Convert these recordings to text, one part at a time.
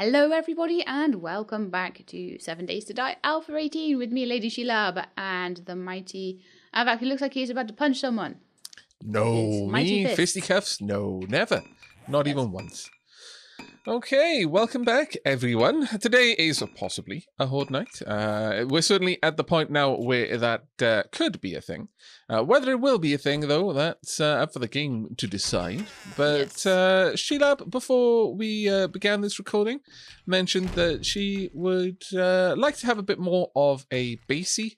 Hello everybody and welcome back to 7 Days to Die Alpha 18 with me, Lady Shelab, and the mighty Aavak, who looks like he's about to punch someone. No, me? Fisticuffs? No, never. Not even once. Okay, welcome back, everyone. Today is possibly a Horde night. We're certainly at the point now where that could be a thing. Whether it will be a thing, though, that's up for the game to decide. But Yes. Shelab, before we began this recording, mentioned that she would like to have a bit more of a basey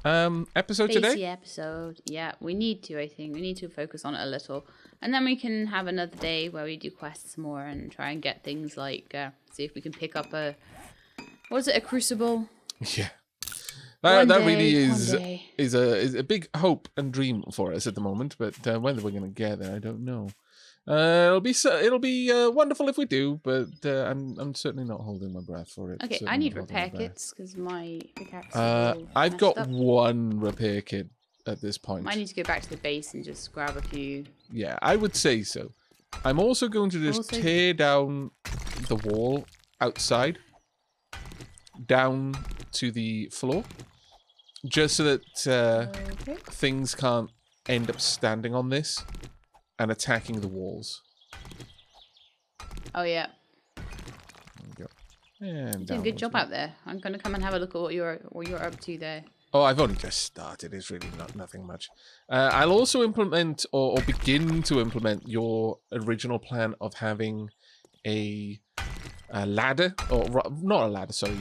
episode today. Basey episode, yeah, we need to, I think. We need to focus on it a little. And then we can have another day where we do quests more and try and get things like, see if we can pick up a crucible? Yeah. That really is a big hope and dream for us at the moment, but whether we're going to get there, I don't know. It'll be wonderful if we do, but I'm certainly not holding my breath for it. Okay, Certainly I need not repair holding my kits because my pickaxe is I've got up. one repair kit at this point. I need to go back to the base and just grab a few. Yeah, I would say so. I'm also going to just tear down the wall outside down to the floor, just so that things can't end up standing on this and attacking the walls. Oh yeah. There we go. And You're doing a good job out there. I'm gonna come and have a look at what you're up to there. Oh, I've only just started. It's really nothing much. I'll also implement or begin to implement your original plan of having a ladder, or not a ladder, sorry,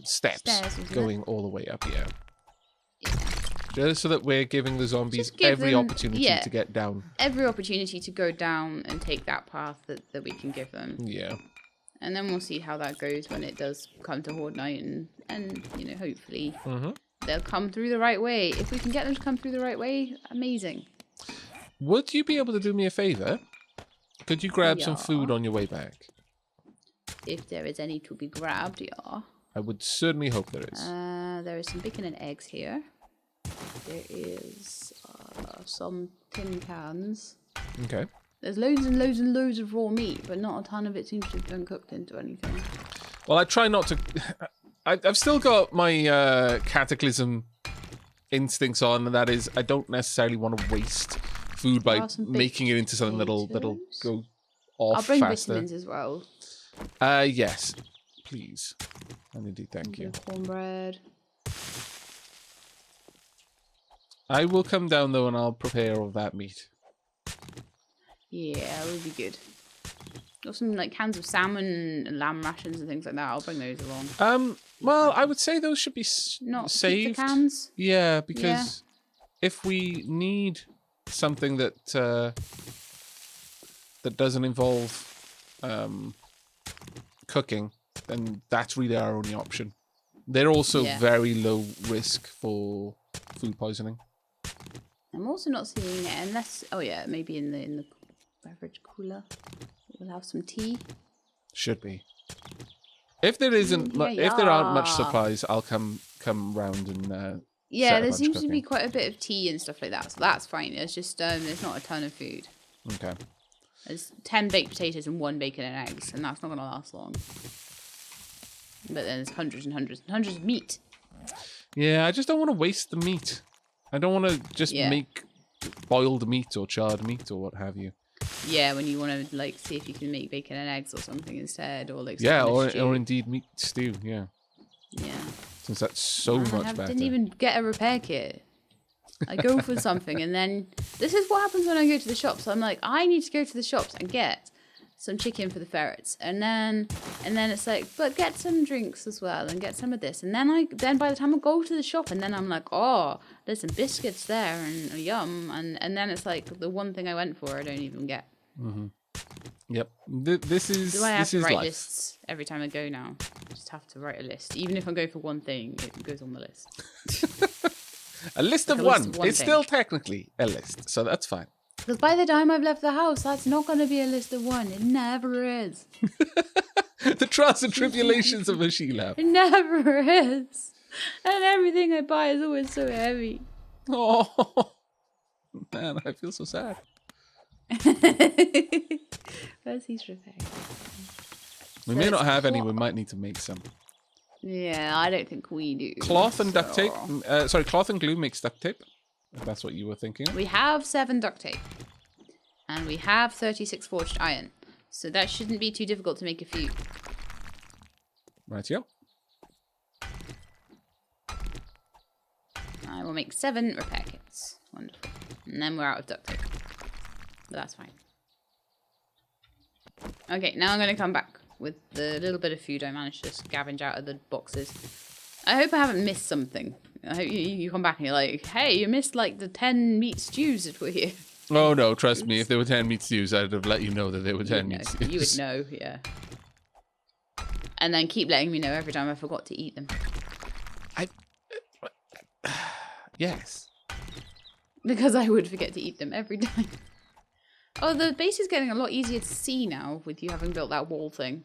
steps going all the way up here. Yeah. Just so that we're giving the zombies every opportunity to get down. Every opportunity to go down and take that path that we can give them. Yeah. And then we'll see how that goes when it does come to Horde Night, and you know, hopefully they'll come through the right way. If we can get them to come through the right way, amazing. Would you be able to do me a favor? Could you grab some food on your way back? If there is any to be grabbed, yeah. I would certainly hope there is. There is some bacon and eggs here. There is some tin cans. Okay. There's loads and loads and loads of raw meat, but not a ton of it seems to have been cooked into anything. Well, I try not to... I've still got my Cataclysm instincts on, and that is I don't necessarily want to waste food by making it into something that'll go off I'll bring faster. vitamins as well. Yes, please. And indeed, thank you. Cornbread. I will come down though, and I'll prepare all that meat. Yeah, that would be good. Got some like cans of salmon and lamb rations and things like that. I'll bring those along. Well, I would say those should be not saved. Pizza cans. Yeah, because if we need something that that doesn't involve cooking, then that's really our only option. They're also very low risk for food poisoning. I'm also not seeing it unless maybe in the beverage cooler we'll have some tea. Should be. If there isn't, if there aren't much supplies, I'll come round and there seems to be quite a bit of tea and stuff like that, so that's fine. It's just there's not a ton of food. Okay. There's 10 baked potatoes and 1 bacon and eggs, and that's not going to last long. But then there's hundreds and hundreds and hundreds of meat. Yeah, I just don't want to waste the meat. I don't want to just make boiled meat or charred meat or what have you. Yeah, when you want to like see if you can make bacon and eggs or something instead, or like or indeed meat stew. Yeah. Yeah. Since that's so much better. I didn't even get a repair kit. I go for something, and then this is what happens when I go to the shops. I'm like, I need to go to the shops and get some chicken for the ferrets, and then it's like, but get some drinks as well and get some of this, and then by the time I go to the shop, and then I'm like, oh, there's some biscuits there and yum, and then it's like the one thing I went for I don't even get. Yep. This is Do I have to write life. lists every time I go now? I just have to write a list, even if I go for one thing, it goes on the list. A list of one. It's still technically a list, so that's fine. Because by the time I've left the house, that's not going to be a list of one. It never is. The trials and tribulations of a Shelab. It never is. And everything I buy is always so heavy. Oh, man, I feel so sad. Where's his repair? We may not have any. We might need to make some. Yeah, I don't think we do. Cloth and duct tape. Sorry, cloth and glue makes duct tape. If that's what you were thinking of. We have 7 duct tape. And we have 36 forged iron. So that shouldn't be too difficult to make a few. Rightio. I will make 7 repair kits. Wonderful. And then we're out of duct tape. But that's fine. Okay, now I'm going to come back with the little bit of food I managed to scavenge out of the boxes. I hope I haven't missed something. I hope you come back and you're like, hey, you missed like the 10 meat stews that were here. Oh no, trust me, if there were 10 meat stews, I'd have let you know that there were 10 meat stews. You would know, yeah. And then keep letting me know every time I forgot to eat them. Yes. Because I would forget to eat them every time. Oh, the base is getting a lot easier to see now with you having built that wall thing.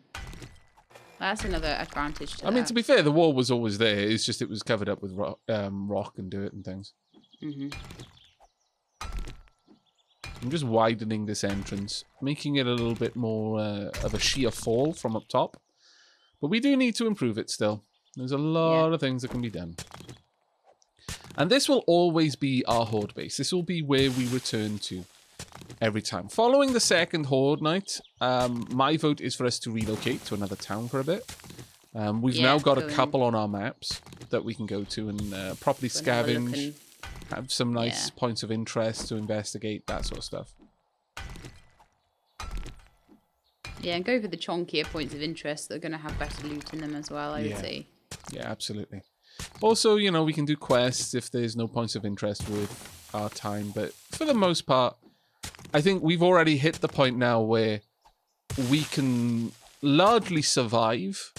That's another advantage to that. I mean, to be fair, the wall was always there. It's just it was covered up with rock and dirt and things. Mm-hmm. I'm just widening this entrance, making it a little bit more of a sheer fall from up top. But we do need to improve it still. There's a lot of things that can be done. And this will always be our Horde base. This will be where we return to every time. Following the second Horde night, my vote is for us to relocate to another town for a bit. We've now got a couple on our maps that we can go to and properly scavenge, have some nice points of interest to investigate, that sort of stuff. Yeah, and go for the chonkier points of interest that are going to have better loot in them as well, I would say. Yeah, absolutely. Also, you know, we can do quests if there's no points of interest with our time, but for the most part, I think we've already hit the point now where we can largely survive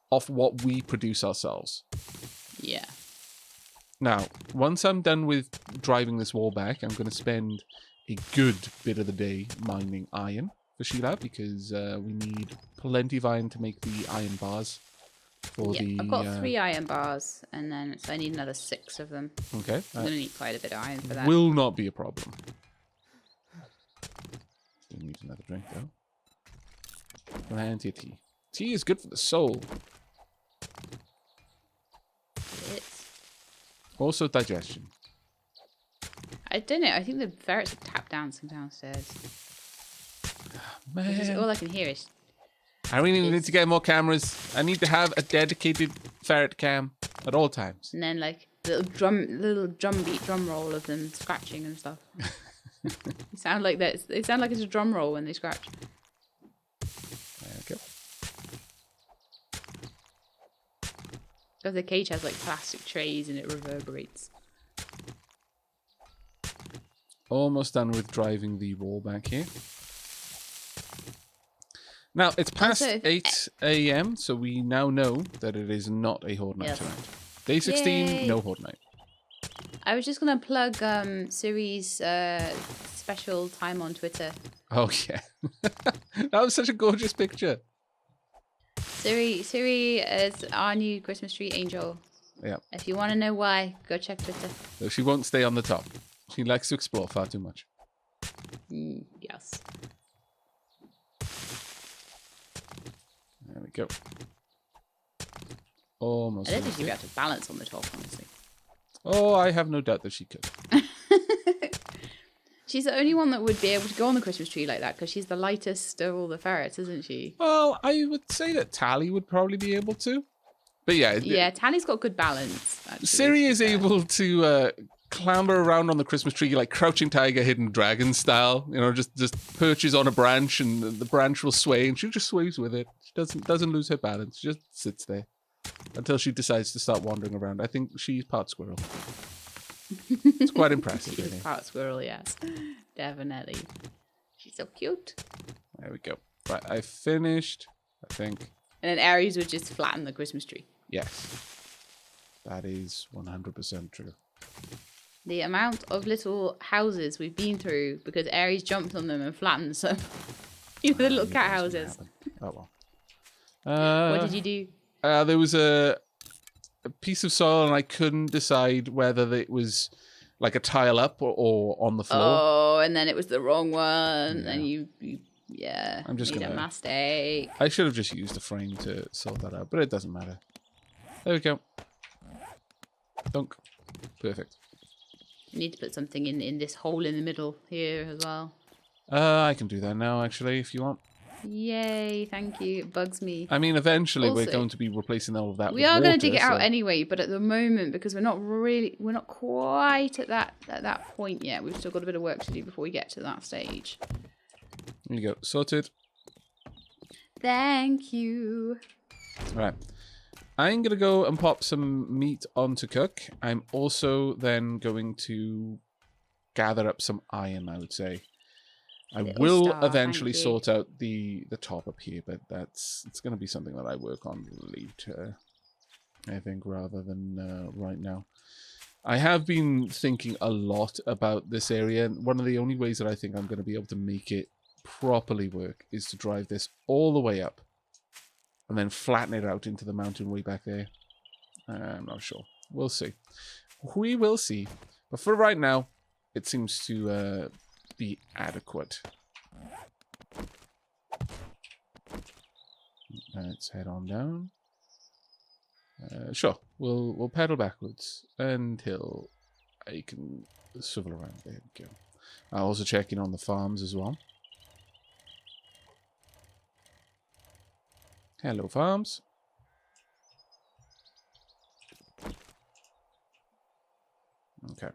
off what we produce ourselves. Yeah. Now, once I'm done with driving this wall back, I'm going to spend a good bit of the day mining iron for Shelab because we need plenty of iron to make the iron bars. I've got 3 iron bars, and then so I need another 6 of them. Okay. I'm going to need quite a bit of iron for that. Will not be a problem. Still need another drink, though. Plenty of tea. Tea is good for the soul. Also digestion. I don't know. I think the ferrets are tap dancing downstairs. Man. Because all I can hear is... I really need to get more cameras. I need to have a dedicated ferret cam at all times. And then like little drum beat, drum roll of them scratching and stuff. They sound like that. They sound like it's a drum roll when they scratch. There we go. Because the cage has like plastic trays and it reverberates. Almost done with driving the wall back here. Now, it's past 8 a.m., so we now know that it is not a Horde night tonight. Day 16, Yay. No Horde night. I was just going to plug Siri's special time on Twitter. Oh, yeah. That was such a gorgeous picture. Siri is our new Christmas tree angel. Yeah. If you want to know why, go check Twitter. So she won't stay on the top. She likes to explore far too much. Yes. There we go. Almost. I don't think she'd be able to balance on the top, honestly. Oh, I have no doubt that she could. She's the only one that would be able to go on the Christmas tree like that because she's the lightest of all the ferrets, isn't she? Well, I would say that Tally would probably be able to. But yeah. Yeah, Tally's got good balance. Actually, Siri is able to clamber around on the Christmas tree like Crouching Tiger, Hidden Dragon style. You know, just perches on a branch and the branch will sway and she just sways with it. She doesn't lose her balance. She just sits there until she decides to start wandering around. I think she's part squirrel. It's quite impressive. She's part squirrel, yes. Definitely. She's so cute. There we go. Right, I finished, I think. And then Aries would just flatten the Christmas tree. Yes. That is 100% true. The amount of little houses we've been through because Aries jumped on them and flattened some. You know, the little cat houses. Oh, well. What did you do? There was a piece of soil and I couldn't decide whether it was like a tile up or on the floor. Oh, and then it was the wrong one and you Yeah. I'm just made gonna. a mistake. I should have just used the frame to sort that out, but it doesn't matter. There we go. Dunk. Perfect. You need to put something in this hole in the middle here as well. I can do that now, actually, if you want. Yay, thank you. It bugs me. I mean, eventually Also, we're going to be replacing all of that we with are water, going to dig it out so... anyway, but at the moment, because we're not quite at that point yet. We've still got a bit of work to do before we get to that stage. There you go. Sorted. Thank you. Right. I'm going to go and pop some meat on to cook. I'm also then going to gather up some iron, I would say. I will eventually sort out the top up here, but it's going to be something that I work on later, I think, rather than right now. I have been thinking a lot about this area, and one of the only ways that I think I'm going to be able to make it properly work is to drive this all the way up and then flatten it out into the mountain way back there. I'm not sure. We'll see. We will see. But for right now, it seems to be adequate. Let's head on down. Sure, we'll pedal backwards until I can swivel around. There we go. I'll also check in on the farms as well. Hello, farms. Okay.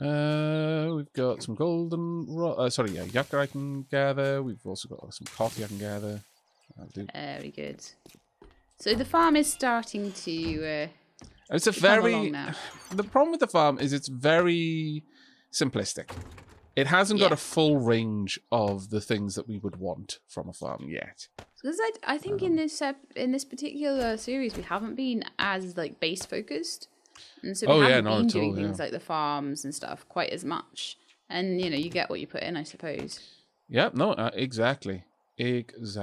We've got some golden... yucca I can gather. We've also got some coffee I can gather. That'll do. Very good. So the farm is starting to... it's a very... The problem with the farm is it's very simplistic. It hasn't got a full range of the things that we would want from a farm yet. Because I think in this particular series we haven't been as like base focused, and so we haven't been doing things like the farms and stuff quite as much. And you know, you get what you put in, I suppose. Yeah, no, exactly. Let's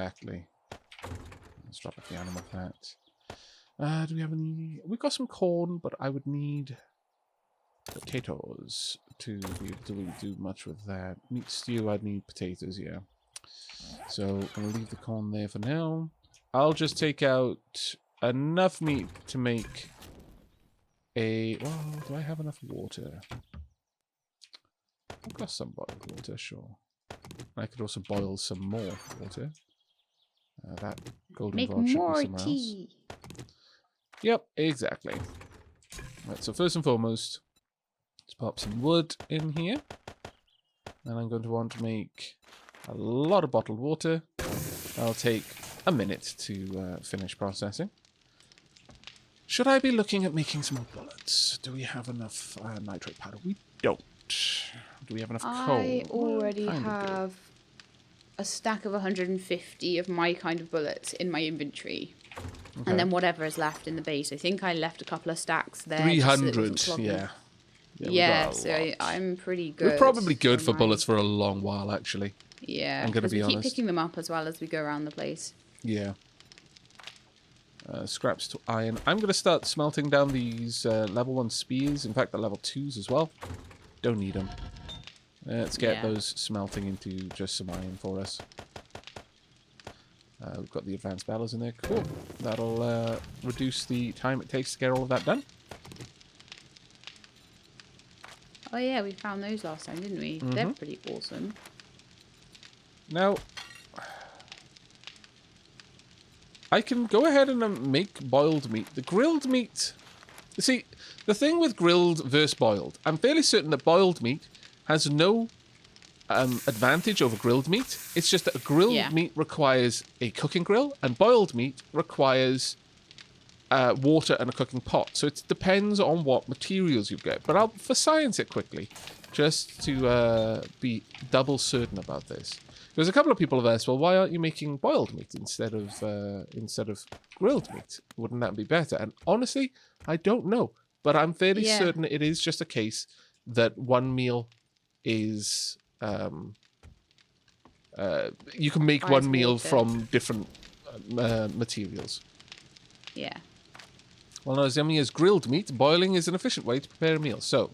drop off the animal fat. Do we have any? We've got some corn, but I would need potatoes to be able to do much with that. Meat stew, I'd need potatoes, yeah. So I'm going to leave the corn there for now. I'll just take out enough meat to make a... Well, do I have enough water? I've got some boiled water, sure. I could also boil some more water. That golden rod should be somewhere else. Yep, exactly. Right, so first and foremost, let's pop some wood in here. And I'm going to want to make a lot of bottled water. That'll take a minute to finish processing. Should I be looking at making some more bullets? Do we have enough nitrate powder? We don't. Do we have enough coal? I already have a stack of 150 of my kind of bullets in my inventory. Okay. And then whatever is left in the base. I think I left a couple of stacks there. 300, yeah. Yeah, so I'm pretty good. We're probably good for bullets for a long while, actually. Yeah, I'm going to be honest. We keep picking them up as well as we go around the place. Yeah. Scraps to iron. I'm going to start smelting down these level 1 spears. In fact, the level 2s as well. Don't need them. Let's get those smelting into just some iron for us. We've got the advanced bellows in there. Cool. That'll reduce the time it takes to get all of that done. Oh yeah, we found those last time, didn't we? They're pretty awesome. Now, I can go ahead and make boiled meat. The grilled meat... See, the thing with grilled versus boiled, I'm fairly certain that boiled meat has no advantage over grilled meat. It's just that a grilled meat requires a cooking grill, and boiled meat requires water and a cooking pot. So it depends on what materials you get. But I'll for science it quickly, just to be double certain about this. There's a couple of people have asked, well, why aren't you making boiled meat instead of grilled meat? Wouldn't that be better? And honestly, I don't know. But I'm fairly certain it is just a case that one meal is... you can make one meal from different materials. Yeah. Well, not as yummy as grilled meat, boiling is an efficient way to prepare a meal. So,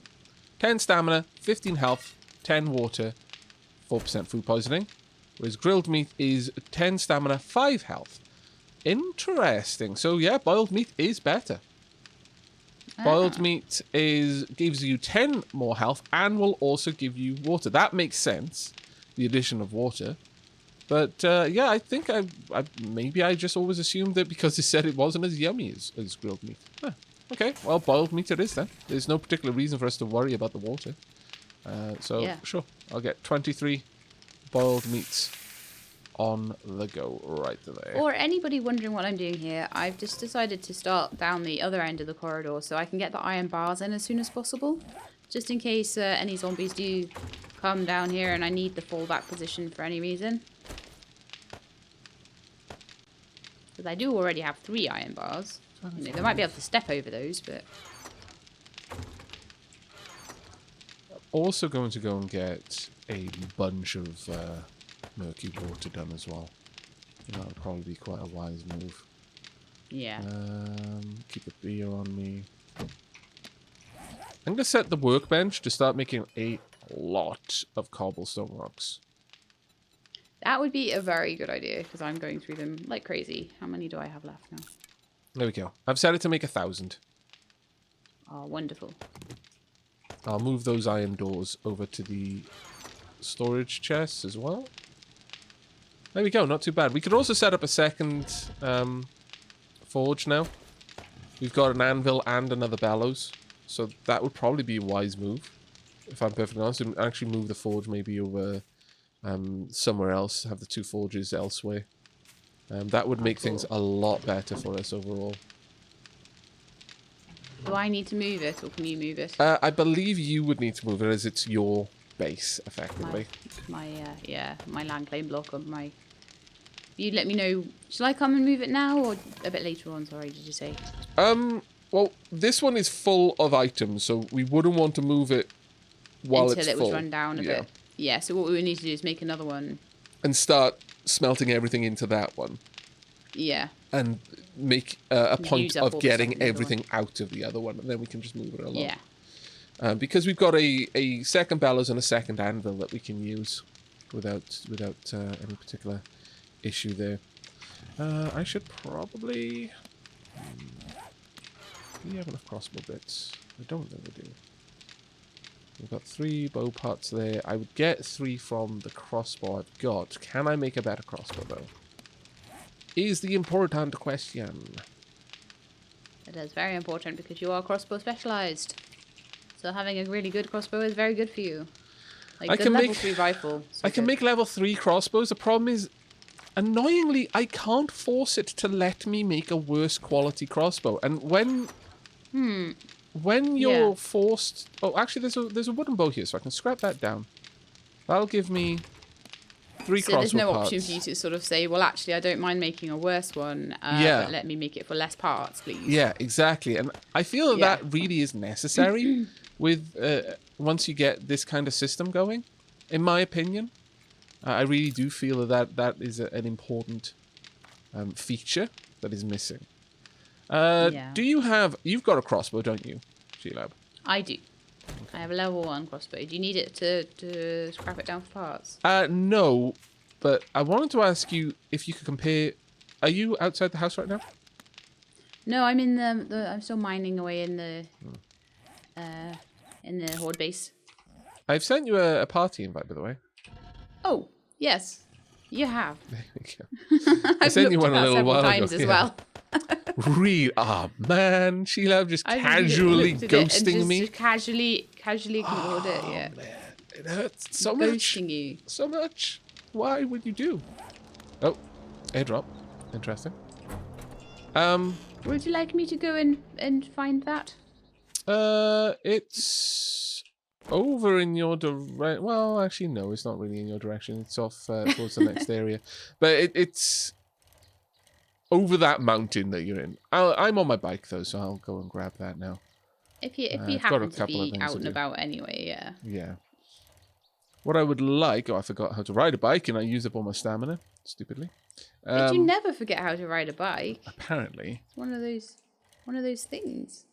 10 stamina, 15 health, 10 water, 4% food poisoning. whereas grilled meat is 10 stamina, 5 health. Interesting. So yeah, boiled meat is better. Boiled meat gives you 10 more health and will also give you water. That makes sense, the addition of water. But yeah, I think maybe I just always assumed that because they said it wasn't as yummy as grilled meat. Huh. Okay, well, boiled meat it is then. There's no particular reason for us to worry about the water. So sure, I'll get 23 boiled meats on the go right there. Or anybody wondering what I'm doing here, I've just decided to start down the other end of the corridor so I can get the iron bars in as soon as possible. Just in case any zombies do come down here and I need the fallback position for any reason. Because I do already have 3 iron bars. You know, they might be able to step over those, but... Also going to go and get a bunch of murky water done as well. That would probably be quite a wise move. Yeah. Keep a beer on me. I'm going to set the workbench to start making a lot of cobblestone rocks. That would be a very good idea, because I'm going through them like crazy. How many do I have left now? There we go. I've set it to make 1,000. Oh, wonderful. I'll move those iron doors over to the storage chests as well. There we go, not too bad. We could also set up a second forge now. We've got an anvil and another bellows, so that would probably be a wise move, if I'm perfectly honest. And actually move the forge maybe over somewhere else, have the 2 forges elsewhere. That would make things a lot better for us overall. Do I need to move it, or can you move it? I believe you would need to move it, as it's your base, effectively. My land claim block on my... You let me know. Shall I come and move it now, or a bit later on? Sorry, did you say? Well, this one is full of items, so we wouldn't want to move it while it's full. Until it was run down a bit. Yeah, so what we would need to do is make another one. And start smelting everything into that one. Yeah. And make a point of getting everything out of the other one, and then we can just move it along. Yeah. Because we've got a second bellows and a second anvil that we can use without any particular issue there. I should probably... Do we have enough crossbow bits? I don't think we do. We've got 3 bow parts there. I would get 3 from the crossbow I've got. Can I make a better crossbow, though? Is the important question. It is very important because you are crossbow specialized. So having a really good crossbow is very good for you. Like the level 3 rifle. So I can make level 3 crossbows. The problem is, annoyingly, I can't force it to let me make a worse quality crossbow. And when you're forced... Oh, actually, there's a wooden bow here, so I can scrap that down. That'll give me 3 crossbow there's no parts. option for you to sort of say, well, actually, I don't mind making a worse one, but let me make it for less parts, please. Yeah, exactly. And I feel that really is necessary with once you get this kind of system going, in my opinion. I really do feel that is an important feature that is missing. Do you have... You've got a crossbow, don't you, Shelab? I do. Okay. I have a level 1 crossbow. Do you need it to scrap it down for parts? No, but I wanted to ask you if you could compare... Are you outside the house right now? No, I'm in I'm still mining away in the Horde base. I've sent you a party invite, by the way. Oh, yes. You have. There we go. I sent you one a little while ago. As well. Real, man, Shelab just casually ghosting me. Just casually ignored it. Yeah, man. It hurts so much. Ghosting you. So much. Why would you do? Oh, airdrop. Interesting. Would you like me to go and find that? It's over in your direction. Well, actually, no, it's not really in your direction. It's off towards the next area, but it's over that mountain that you're in. I'm on my bike though, so I'll go and grab that now. If you happen to be out and about anyway, yeah. Yeah. What I would like... Oh, I forgot how to ride a bike, and I used up all my stamina, stupidly. But you never forget how to ride a bike. Apparently. It's one of those things.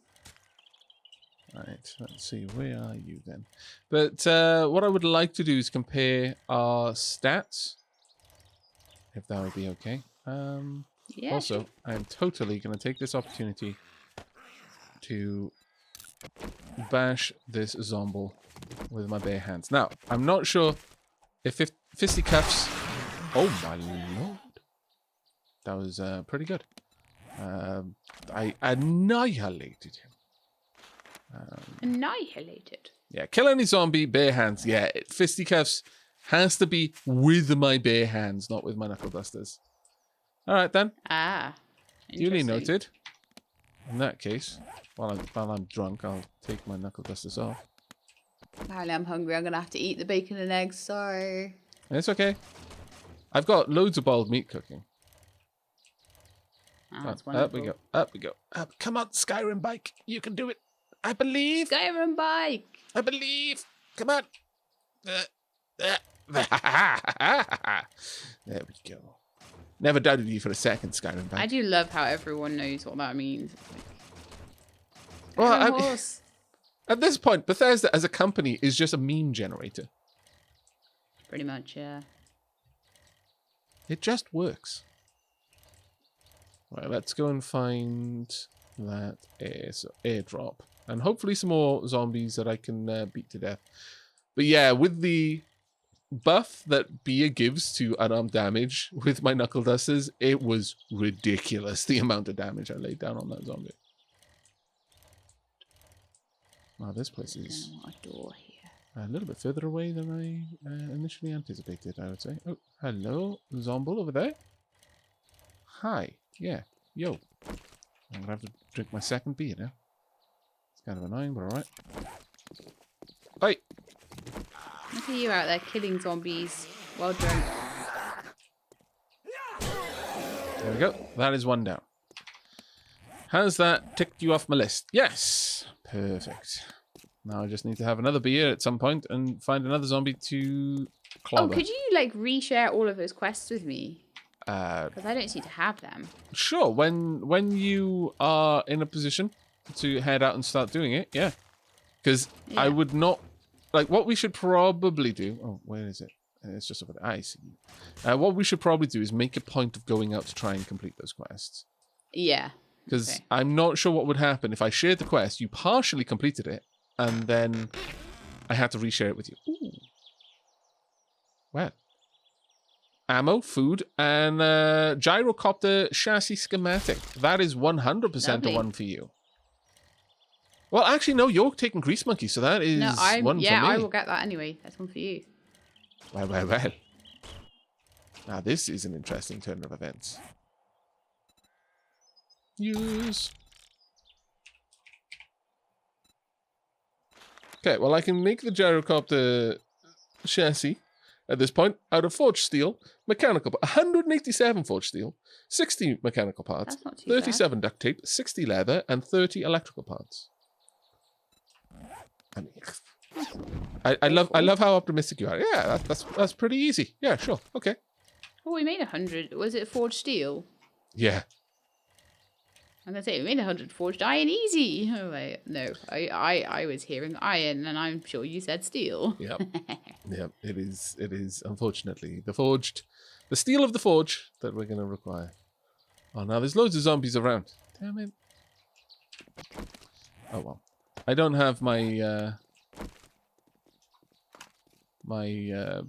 Right, let's see. Where are you then? But what I would like to do is compare our stats if that would be okay. Yeah. Also, Sure. I'm totally going to take this opportunity to bash this zomble with my bare hands. Now, I'm not sure if fisticuffs... Oh my lord. That was pretty good. I annihilated him. Annihilated. Yeah, kill any zombie, bare hands. Yeah, fisticuffs has to be with my bare hands, not with my knuckle dusters. All right, then. Ah. Duly Interesting. noted. In that case, while I'm drunk, I'll take my knuckle dusters off. Apparently I'm hungry. I'm going to have to eat the bacon and eggs. Sorry. It's okay. I've got loads of boiled meat cooking. Oh, that's Up we wonderful. go. Up we go. Up. Come on, Skyrim bike. You can do it. I believe. Skyrim bike. I believe. Come on. There we go. Never doubted you for a second, Skyrim bike. I do love how everyone knows what that means. Well, Horse. at this point, Bethesda as a company is just a meme generator. Pretty much, yeah. It just works. Right, let's go and find that airdrop. And hopefully some more zombies that I can beat to death. But yeah, with the buff that beer gives to unarmed damage with my knuckle dusters, it was ridiculous the amount of damage I laid down on that zombie. Wow, this place is A door here. a little bit further away than I initially anticipated, I would say. Oh, hello, zomble over there. Hi, yeah, yo. I'm gonna have to drink my second beer now. It's kind of annoying, but alright. Hey! Look at you out there killing zombies. Well done. There we go. That is one down. Has that ticked you off my list? Yes! Perfect. Now I just need to have another beer at some point and find another zombie to clobber. Oh, could you like reshare all of those quests with me? Uh, Because I don't seem to have them. Sure, when you are in a position to head out and start doing it, yeah. Because I Yeah. would not... Like, what we should probably do... Oh, where is it? It's just over there. I see. What we should probably do is make a point of going out to try and complete those quests. Yeah. Because Okay. I'm not sure what would happen if I shared the quest, you partially completed it, and then I had to reshare it with you. Ooh. Well. Ammo, food, and gyrocopter chassis schematic. That is 100% Lovely. a one for you. Well, actually, no, you're taking Grease Monkey, so that is No, one for me. I will get that anyway. That's one for you. Well. Now, this is an interesting turn of events. Use. Okay, well, I can make the gyrocopter chassis at this point out of forged steel, mechanical, 187 forged steel, 60 mechanical parts, That's not too bad. 37 duct tape, 60 leather, and 30 electrical parts. I mean, I love how optimistic you are. Yeah, that's pretty easy. Yeah, sure, okay. Oh, we made 100. Was it forged steel? Yeah. I'm gonna say we made 100 forged iron easy. Oh wait, no, I was hearing iron, and I'm sure you said steel. Yep. Yep. It is unfortunately the steel of the forge that we're gonna require. Oh, now there's loads of zombies around. Damn it. Oh well. I don't have my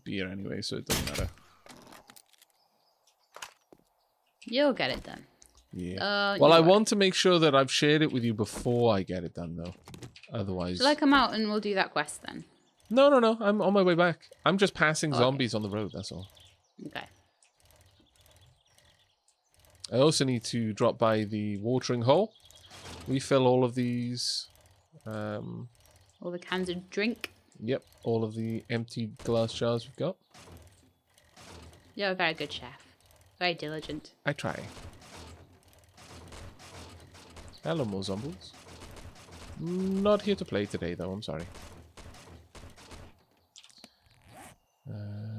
beer anyway, so it doesn't matter. You'll get it done. Yeah. Well, I want to make sure that I've shared it with you before I get it done, though. Otherwise... Shall I come out and we'll do that quest then? No. I'm on my way back. I'm just passing zombies on the road, that's all. Okay. I also need to drop by the watering hole. Refill all of these... All the cans of drink. Yep, all of the empty glass jars we've got. You're a very good chef. Very diligent. I try. Hello, more zombies. Not here to play today, though. I'm sorry.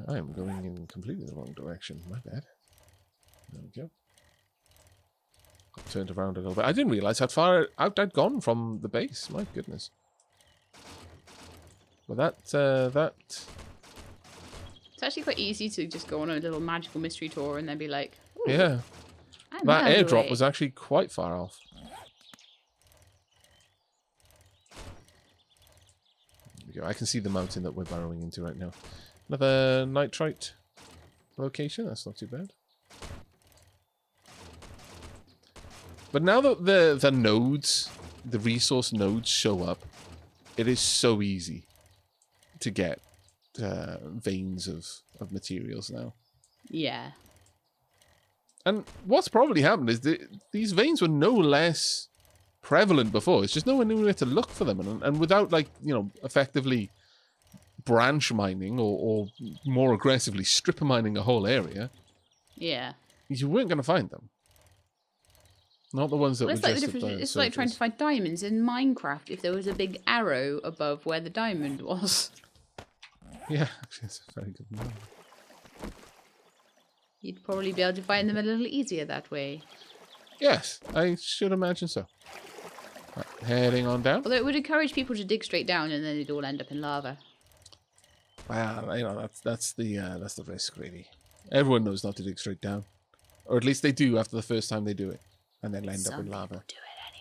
I am going in completely the wrong direction. My bad. There we go. Got turned around a little bit. I didn't realize how far out I'd gone from the base. My goodness. Well, that It's actually quite easy to just go on a little magical mystery tour and then be like, ooh, Yeah. I'm That miles airdrop away. was actually quite far off. There we go. I can see the mountain that we're burrowing into right now. Another nitrite location. That's not too bad. But now that the nodes, the resource nodes show up, it is so easy to get veins of materials now. Yeah. And what's probably happened is these veins were no less prevalent before. It's just no one knew where to look for them. And without, like, you know, effectively branch mining or more aggressively strip mining a whole area, Yeah. you weren't going to find them. Not the ones that Well, were it's like just the at difference. the It's like trying to surface. find diamonds in Minecraft. If there was a big arrow above where the diamond was, Yeah, actually, that's a very good one. you'd probably be able to find them a little easier that way. Yes, I should imagine so. Right, heading on down. Although it would encourage people to dig straight down, and then they'd all end up in lava. Well, you know, that's the risk, really. Everyone knows not to dig straight down, or at least they do after the first time they do it, and then end up in lava. Some people do it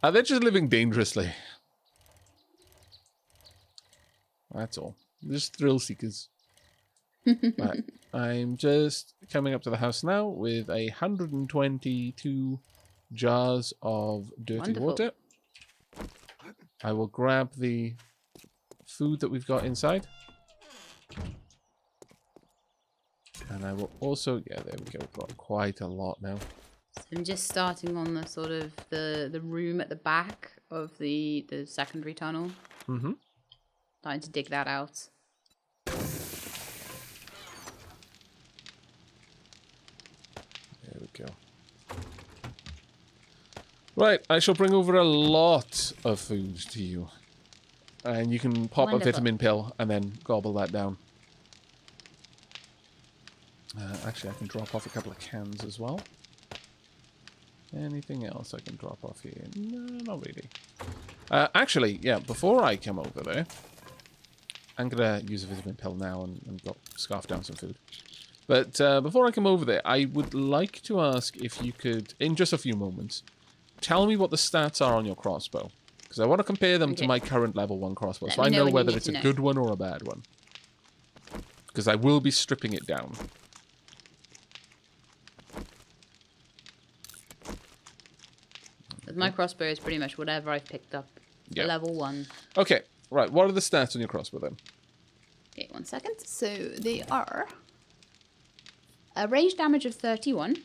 anyway. They're just living dangerously. That's all. They're just thrill seekers. Right, I'm just coming up to the house now with 122 jars of dirty Wonderful. water. I will grab the food that we've got inside. And I will also, yeah, there we go. We've got quite a lot now. So I'm just starting on the sort of the room at the back of the secondary tunnel. Mm-hmm. Starting to dig that out. There we go. Right, I shall bring over a lot of food to you. And you can pop Wonderful. a vitamin pill and then gobble that down. Actually, I can drop off a couple of cans as well. Anything else I can drop off here? No, not really. Actually, yeah, before I come over there, I'm going to use a vitamin pill now and scarf down some food. But before I come over there, I would like to ask if you could, in just a few moments, tell me what the stats are on your crossbow. Because I want to compare them to my current level 1 crossbow, Let so me I know know when you whether need it's to a know. good one or a bad one. Because I will be stripping it down. With my crossbow is pretty much whatever I've picked up. Yeah. Level 1. Okay, right, what are the stats on your crossbow then? Okay, 1 second. So they are a range damage of 31,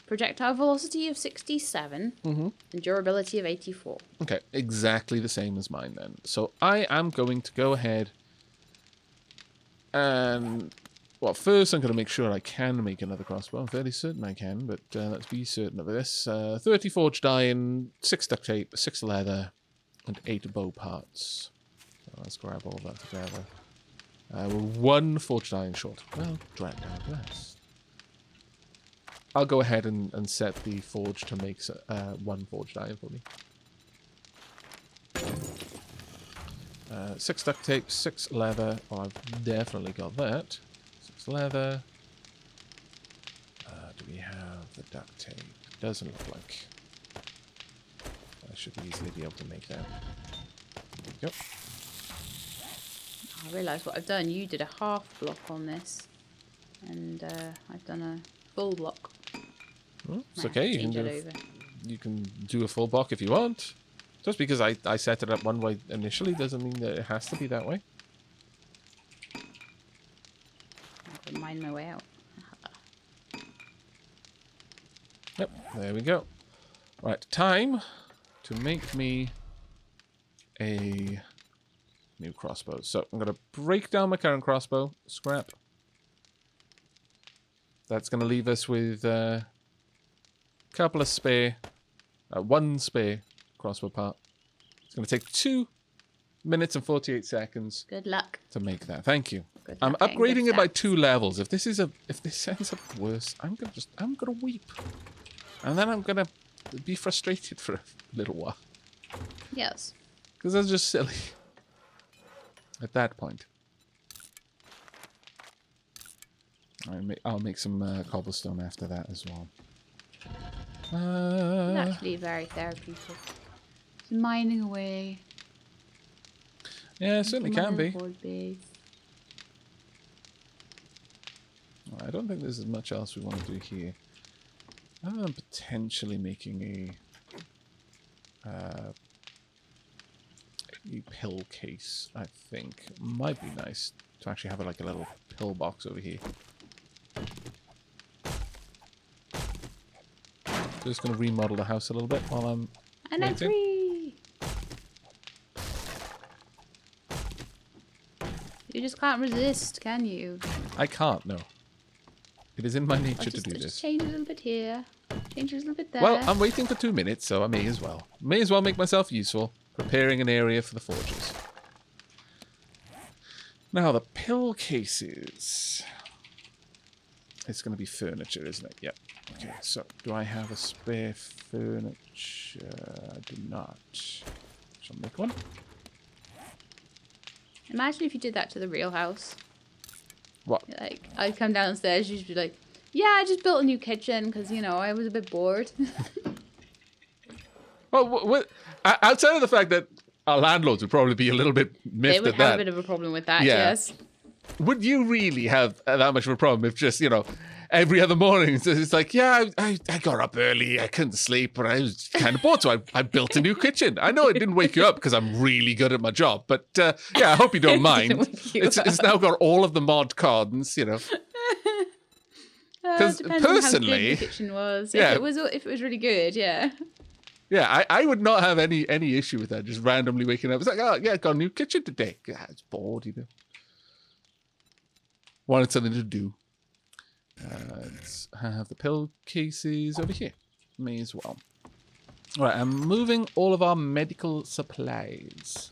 projectile velocity of 67, and durability of 84. Okay, exactly the same as mine then. So I am going to go ahead and... Well, first I'm going to make sure I can make another crossbow. I'm fairly certain I can, but let's be certain of this. 30 forged iron, 6 duct tape, 6 leather, and 8 bow parts. So let's grab all that together. We're 1 forged iron short. Well, drat down bless. I'll go ahead and set the forge to make 1 forged iron for me. 6 duct tape, 6 leather. Well, I've definitely got that. 6 leather. Do we have the duct tape? Doesn't look like. I should easily be able to make that. There we go. I realise what I've done. You did a half block on this, and I've done a full block. Well, it's Might okay. have to change it over. You can do a full block if you want. Just because I set it up one way initially doesn't mean that it has to be that way. I can mine my way out. Yep, there we go. Right, time to make me a new crossbow. So I'm going to break down my current crossbow. Scrap. That's going to leave us with a couple of spare, 1 spare crossbow part. It's going to take 2 minutes and 48 seconds Good luck. to make that. Thank you. Good I'm luck getting upgrading good it by stats. 2 levels. If this ends up worse, I'm gonna weep, and then I'm gonna be frustrated for a little while Yes. because that's just silly. At that point, I'll make some cobblestone after that as well. It's actually very therapeutic. Just mining away. Yeah, it certainly can be. Base. I don't think there's as much else we want to do here. Other than potentially making a pill case, I think. Might be nice to actually have like a little pill box over here. Just going to remodel the house a little bit while I'm and waiting. I'm free! You just can't resist, can you? I can't, no. It is in my nature to do just this. Change a little bit here. Change a little bit there. Well, I'm waiting for 2 minutes, so I may as well. May as well make myself useful. Preparing an area for the forges. Now, the pill cases. It's going to be furniture, isn't it? Yep. Okay, so do I have a spare furniture? I do not. Shall I make one? Imagine if you did that to the real house. What? Like, I'd come downstairs, you'd be like, yeah, I just built a new kitchen because, you know, I was a bit bored. Well, outside of the fact that our landlords would probably be a little bit miffed at that. They would have a bit of a problem with that, Yeah. yes. Would you really have that much of a problem if just, you know, every other morning it's like, yeah, I got up early, I couldn't sleep, but I was kind of bored, so I built a new kitchen. I know it didn't wake you up because I'm really good at my job, but yeah, I hope you don't mind. It's now got all of the mod cards, you know. Because personally, on how good the kitchen was. Yeah. If it was really good, yeah. Yeah, I would not have any issue with that. Just randomly waking up, it's like, oh yeah, got a new kitchen today. Yeah, it's bored, you know. Wanted something to do. Let's have the pill cases over here. May as well. All right, I'm moving all of our medical supplies.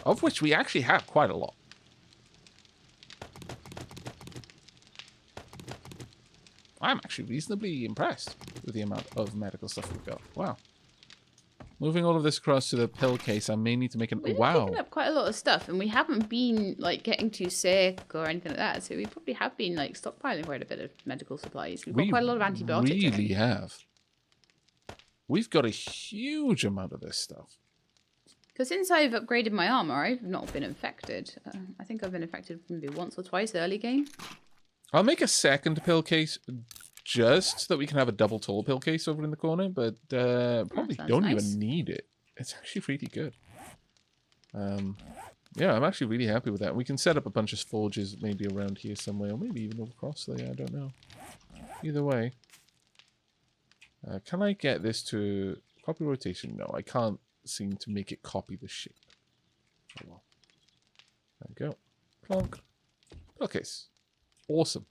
Of which we actually have quite a lot. I'm actually reasonably impressed with the amount of medical stuff we've got. Wow. Moving all of this across to the pill case, I may need to make an... We've wow. been picking up quite a lot of stuff, and we haven't been, like, getting too sick or anything like that, so we probably have been, like, stockpiling quite a bit of medical supplies. We've got quite a lot of antibiotics. We really have. We've got a huge amount of this stuff. Because since I've upgraded my armor, I've not been infected. I think I've been infected maybe once or twice early game. I'll make a second pill case just so that we can have a double tall pill case over in the corner, but probably don't even need it. It's actually pretty good. Yeah, I'm actually really happy with that. We can set up a bunch of forges maybe around here somewhere, or maybe even across there, I don't know. Either way. Can I get this to copy rotation? No, I can't seem to make it copy the shape. Oh well. There we go. Plonk. Pill case. Awesome.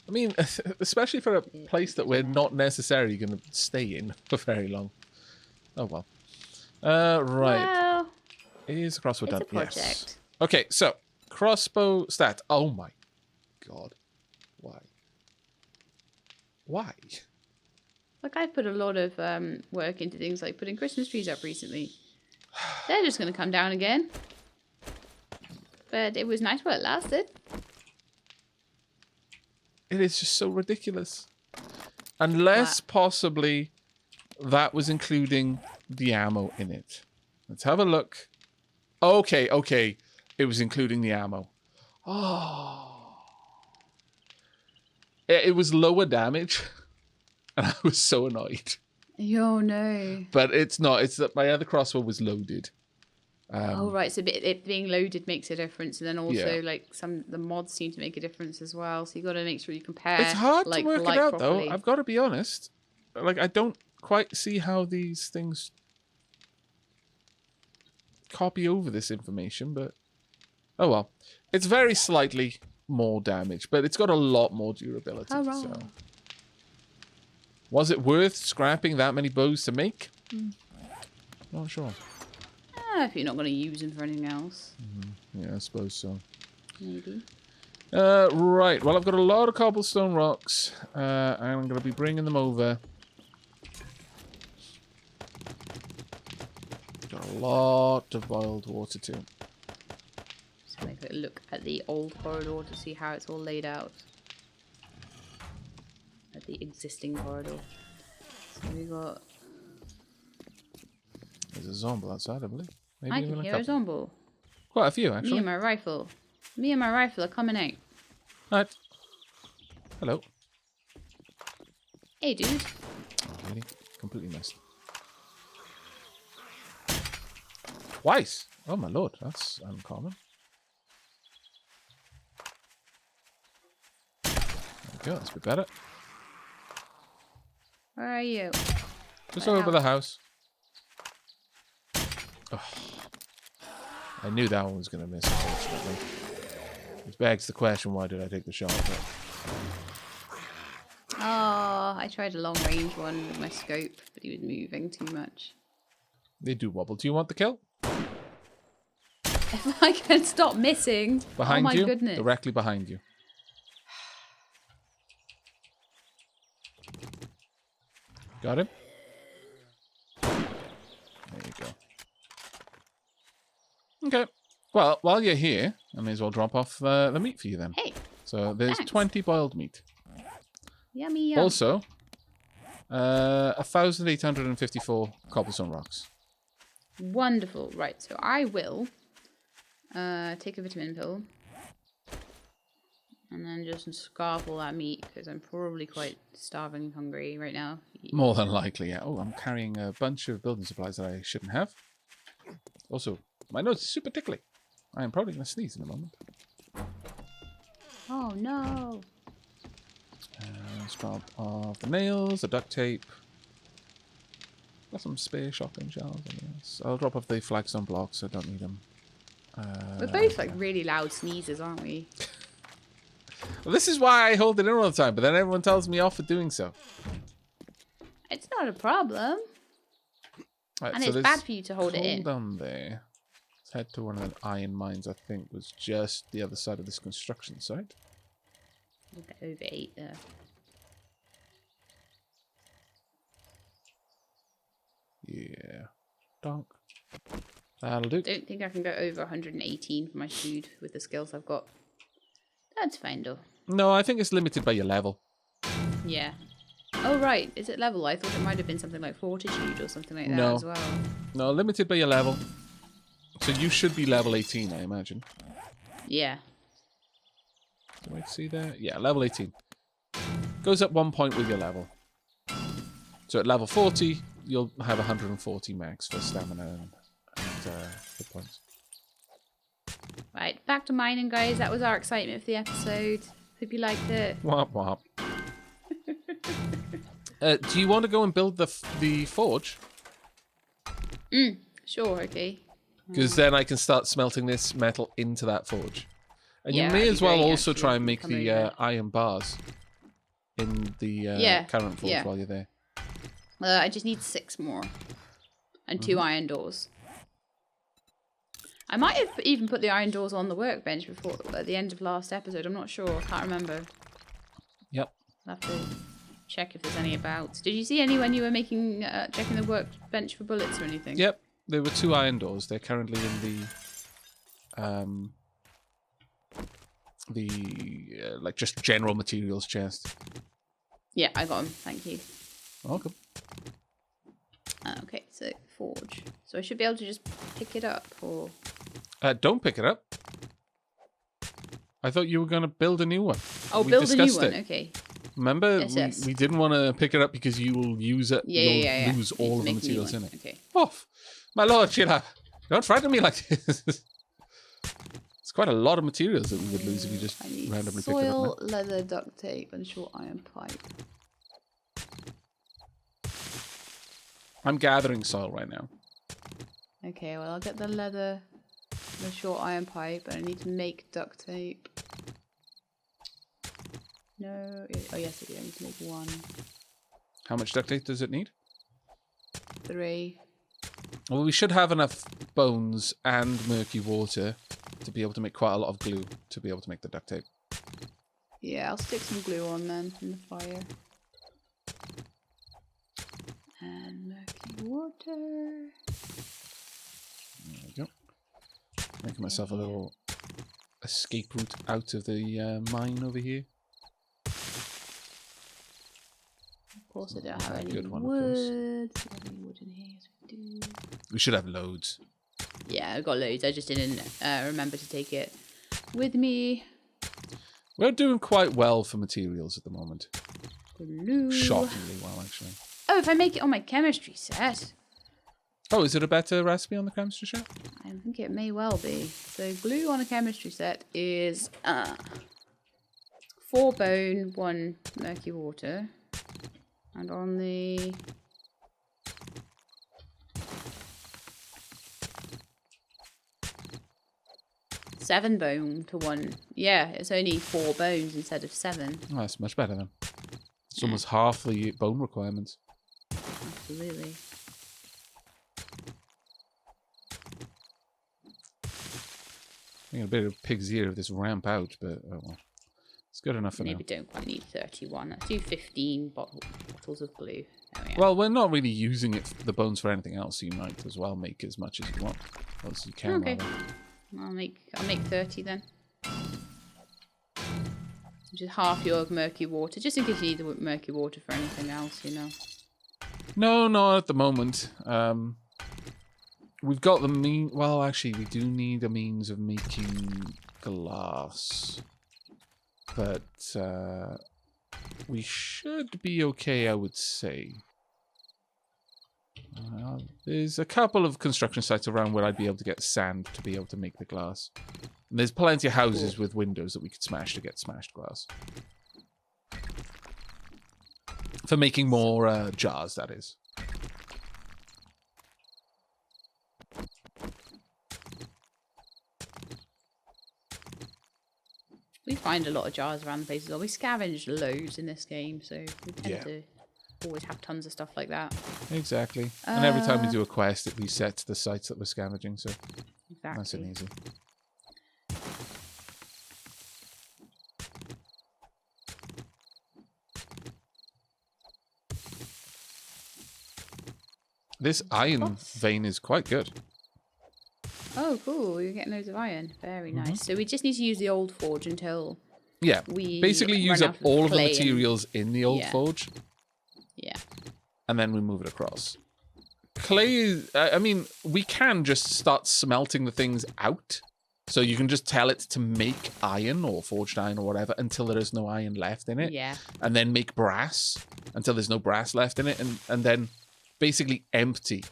I mean, especially for a place that we're not necessarily going to stay in for very long. Oh, well. Right. Well, Is crossbow done? it's a project. Yes. Okay, so crossbow stat. Oh my god. Why? Why? Like, I've put a lot of work into things like putting Christmas trees up recently. They're just going to come down again. But it was nice while it lasted. It is just so ridiculous. Unless possibly that was including the ammo in it. Let's have a look. Okay, okay. It was including the ammo. Oh. It was lower damage. And I was so annoyed. Oh, no. But it's not. It's that my other crossbow was loaded. Oh, right. So it being loaded makes a difference. And then also, like, the mods seem to make a difference as well. So you got to make sure you compare. It's hard to work it out, properly. though. I've got to be honest. Like, I don't quite see how these things copy over this information, but oh well. It's very slightly more damage, but it's got a lot more durability. So. Was it worth scrapping that many bows to make? Not sure. If you're not going to use them for anything else. Yeah, I suppose so. Maybe. Right. Well, I've got a lot of cobblestone rocks, and I'm going to be bringing them over. Got a lot of boiled water too. Just gonna take a look at the old corridor to see how it's all laid out. At the existing corridor. So we got... There's a zombie outside, I believe. Maybe I even can a hear couple. a zombie. Quite a few, actually. Me and my rifle. Me and my rifle are coming out. Right. Hello. Hey, dude. Oh, really? Completely missed. Twice? Oh, my lord. That's uncommon. There we go. That's a bit better. Where are you? Just over the house. Oh. I knew that one was going to miss, unfortunately. Which begs the question, why did I take the shot? Oh, I tried a long range one with my scope, but he was moving too much. They do wobble. Do you want the kill? If I can stop missing. Behind oh my you? Goodness. Directly behind you. Got him? There you go. Okay. Well, while you're here, I may as well drop off the meat for you then. Hey. So there's Thanks. 20 boiled meat. Yummy, yum. Also, 1,854 cobblestone rocks. Wonderful. Right, so I will take a vitamin pill. And then just scarf all that meat, because I'm probably quite starving and hungry right now. More than likely, yeah. Oh, I'm carrying a bunch of building supplies that I shouldn't have. Also, my nose is super tickly. I am probably going to sneeze in a moment. Oh, no. Let's drop off the nails, the duct tape. Got some spare shotgun shells, I guess. I'll drop off the flagstone blocks, I don't need them. We're both like really loud sneezes, aren't we? Well, this is why I hold it in all the time, but then everyone tells me off for doing so. It's not a problem. Right, And so it's bad for you to hold it in. Hold on there. Let's head to one of the iron mines, I think was just the other side of this construction site. We'll get over 8 there. Yeah. Donk. That'll do. Don't think I can go over 118 for my food with the skills I've got. That's fine though. No, I think it's limited by your level. Yeah. Oh right, is it level? I thought it might have been something like fortitude or something like that as well. No, limited by your level. So you should be level 18, I imagine. Yeah. Do I see that? Yeah, level 18. Goes up 1 point with your level. So at level 40, you'll have 140 max for stamina and hit points. Right, back to mining, guys. That was our excitement for the episode. Hope you liked it. Womp womp. Do you want to go and build the forge? Sure, okay. Because then I can start smelting this metal into that forge. And Yeah, you may that'd as be well great, also actually, try if and you make come the over. iron bars in the current forge while you're there. I just need 6 more. And 2 iron doors. I might have even put the iron doors on the workbench before at the end of last episode. I'm not sure. I can't remember. Yep. I'll have to check if there's any about. Did you see any when you were making checking the workbench for bullets or anything? Yep. There were 2 iron doors. They're currently in the like just general materials chest. Yeah, I got them. Thank you. Welcome. Okay, so forge. So I should be able to just pick it up, or Don't pick it up. I thought you were going to build a new one. oh, We build a new discussed one. it. Okay. Remember, Yes. we didn't want to pick it up because you will use it. Yeah. You'll lose Need all to of the make a new materials one. in it. Okay. Off, my lord, Shelab. Don't frighten me like this. It's quite a lot of materials that we would lose if you just I need randomly picked it soil, up. Now. leather, duct tape, and short iron pipe. I'm gathering soil right now. Okay, well I'll get the leather, the short iron pipe, and I need to make duct tape. No, oh yes I do. I need to make 1, How much duct tape does it need? 3. Well, we should have enough bones and murky water to be able to make quite a lot of glue to be able to make the duct tape. Yeah, I'll stick some glue on then from the fire. And murky water. Making myself a little escape route out of the mine over here. Of course, I don't have any good one, wood. of course. Do we have any wood in here? Yes, we do. We should have loads. Yeah, I've got loads. I just didn't remember to take it with me. We're doing quite well for materials at the moment. Glue. Shockingly well, actually. Oh, if I make it on my chemistry set. Oh, is it a better recipe on the chemistry set? I think it may well be. So glue on a chemistry set is 4 bone, 1 murky water. And on the... seven bone to 1. Yeah, it's only 4 bones instead of 7. Oh, that's much better then. It's almost half the bone requirements. Absolutely. I think a bit of pig's ear of this ramp out, but oh well. It's good enough for now. Maybe don't quite need 31. Let's do 15 bottles of glue. Well, we're not really using it, the bones, for anything else, so you might as well make as much as you want. As you can, okay. rather. I'll make 30 then. Which is half your murky water, just in case you need the murky water for anything else, you know. No, not at the moment. We've got the well, actually, we do need a means of making glass. But we should be okay, I would say. There's a couple of construction sites around where I'd be able to get sand to be able to make the glass. And there's plenty of houses with windows that we could smash to get smashed glass. For making more jars, that is. We find a lot of jars around the place as well. We scavenge loads in this game, so we tend to always have tons of stuff like that. Exactly. And every time we do a quest, it resets the sites that we're scavenging, so exactly. Nice and easy. This iron vein is quite good. Oh, cool. You're getting loads of iron. Very nice. So we just need to use the old forge until we basically use up all of the materials in the old forge. Yeah. And then we move it across. Clay, I mean, we can just start smelting the things out. So you can just tell it to make iron or forged iron or whatever until there is no iron left in it. Yeah. And then make brass until there's no brass left in it. And then basically empty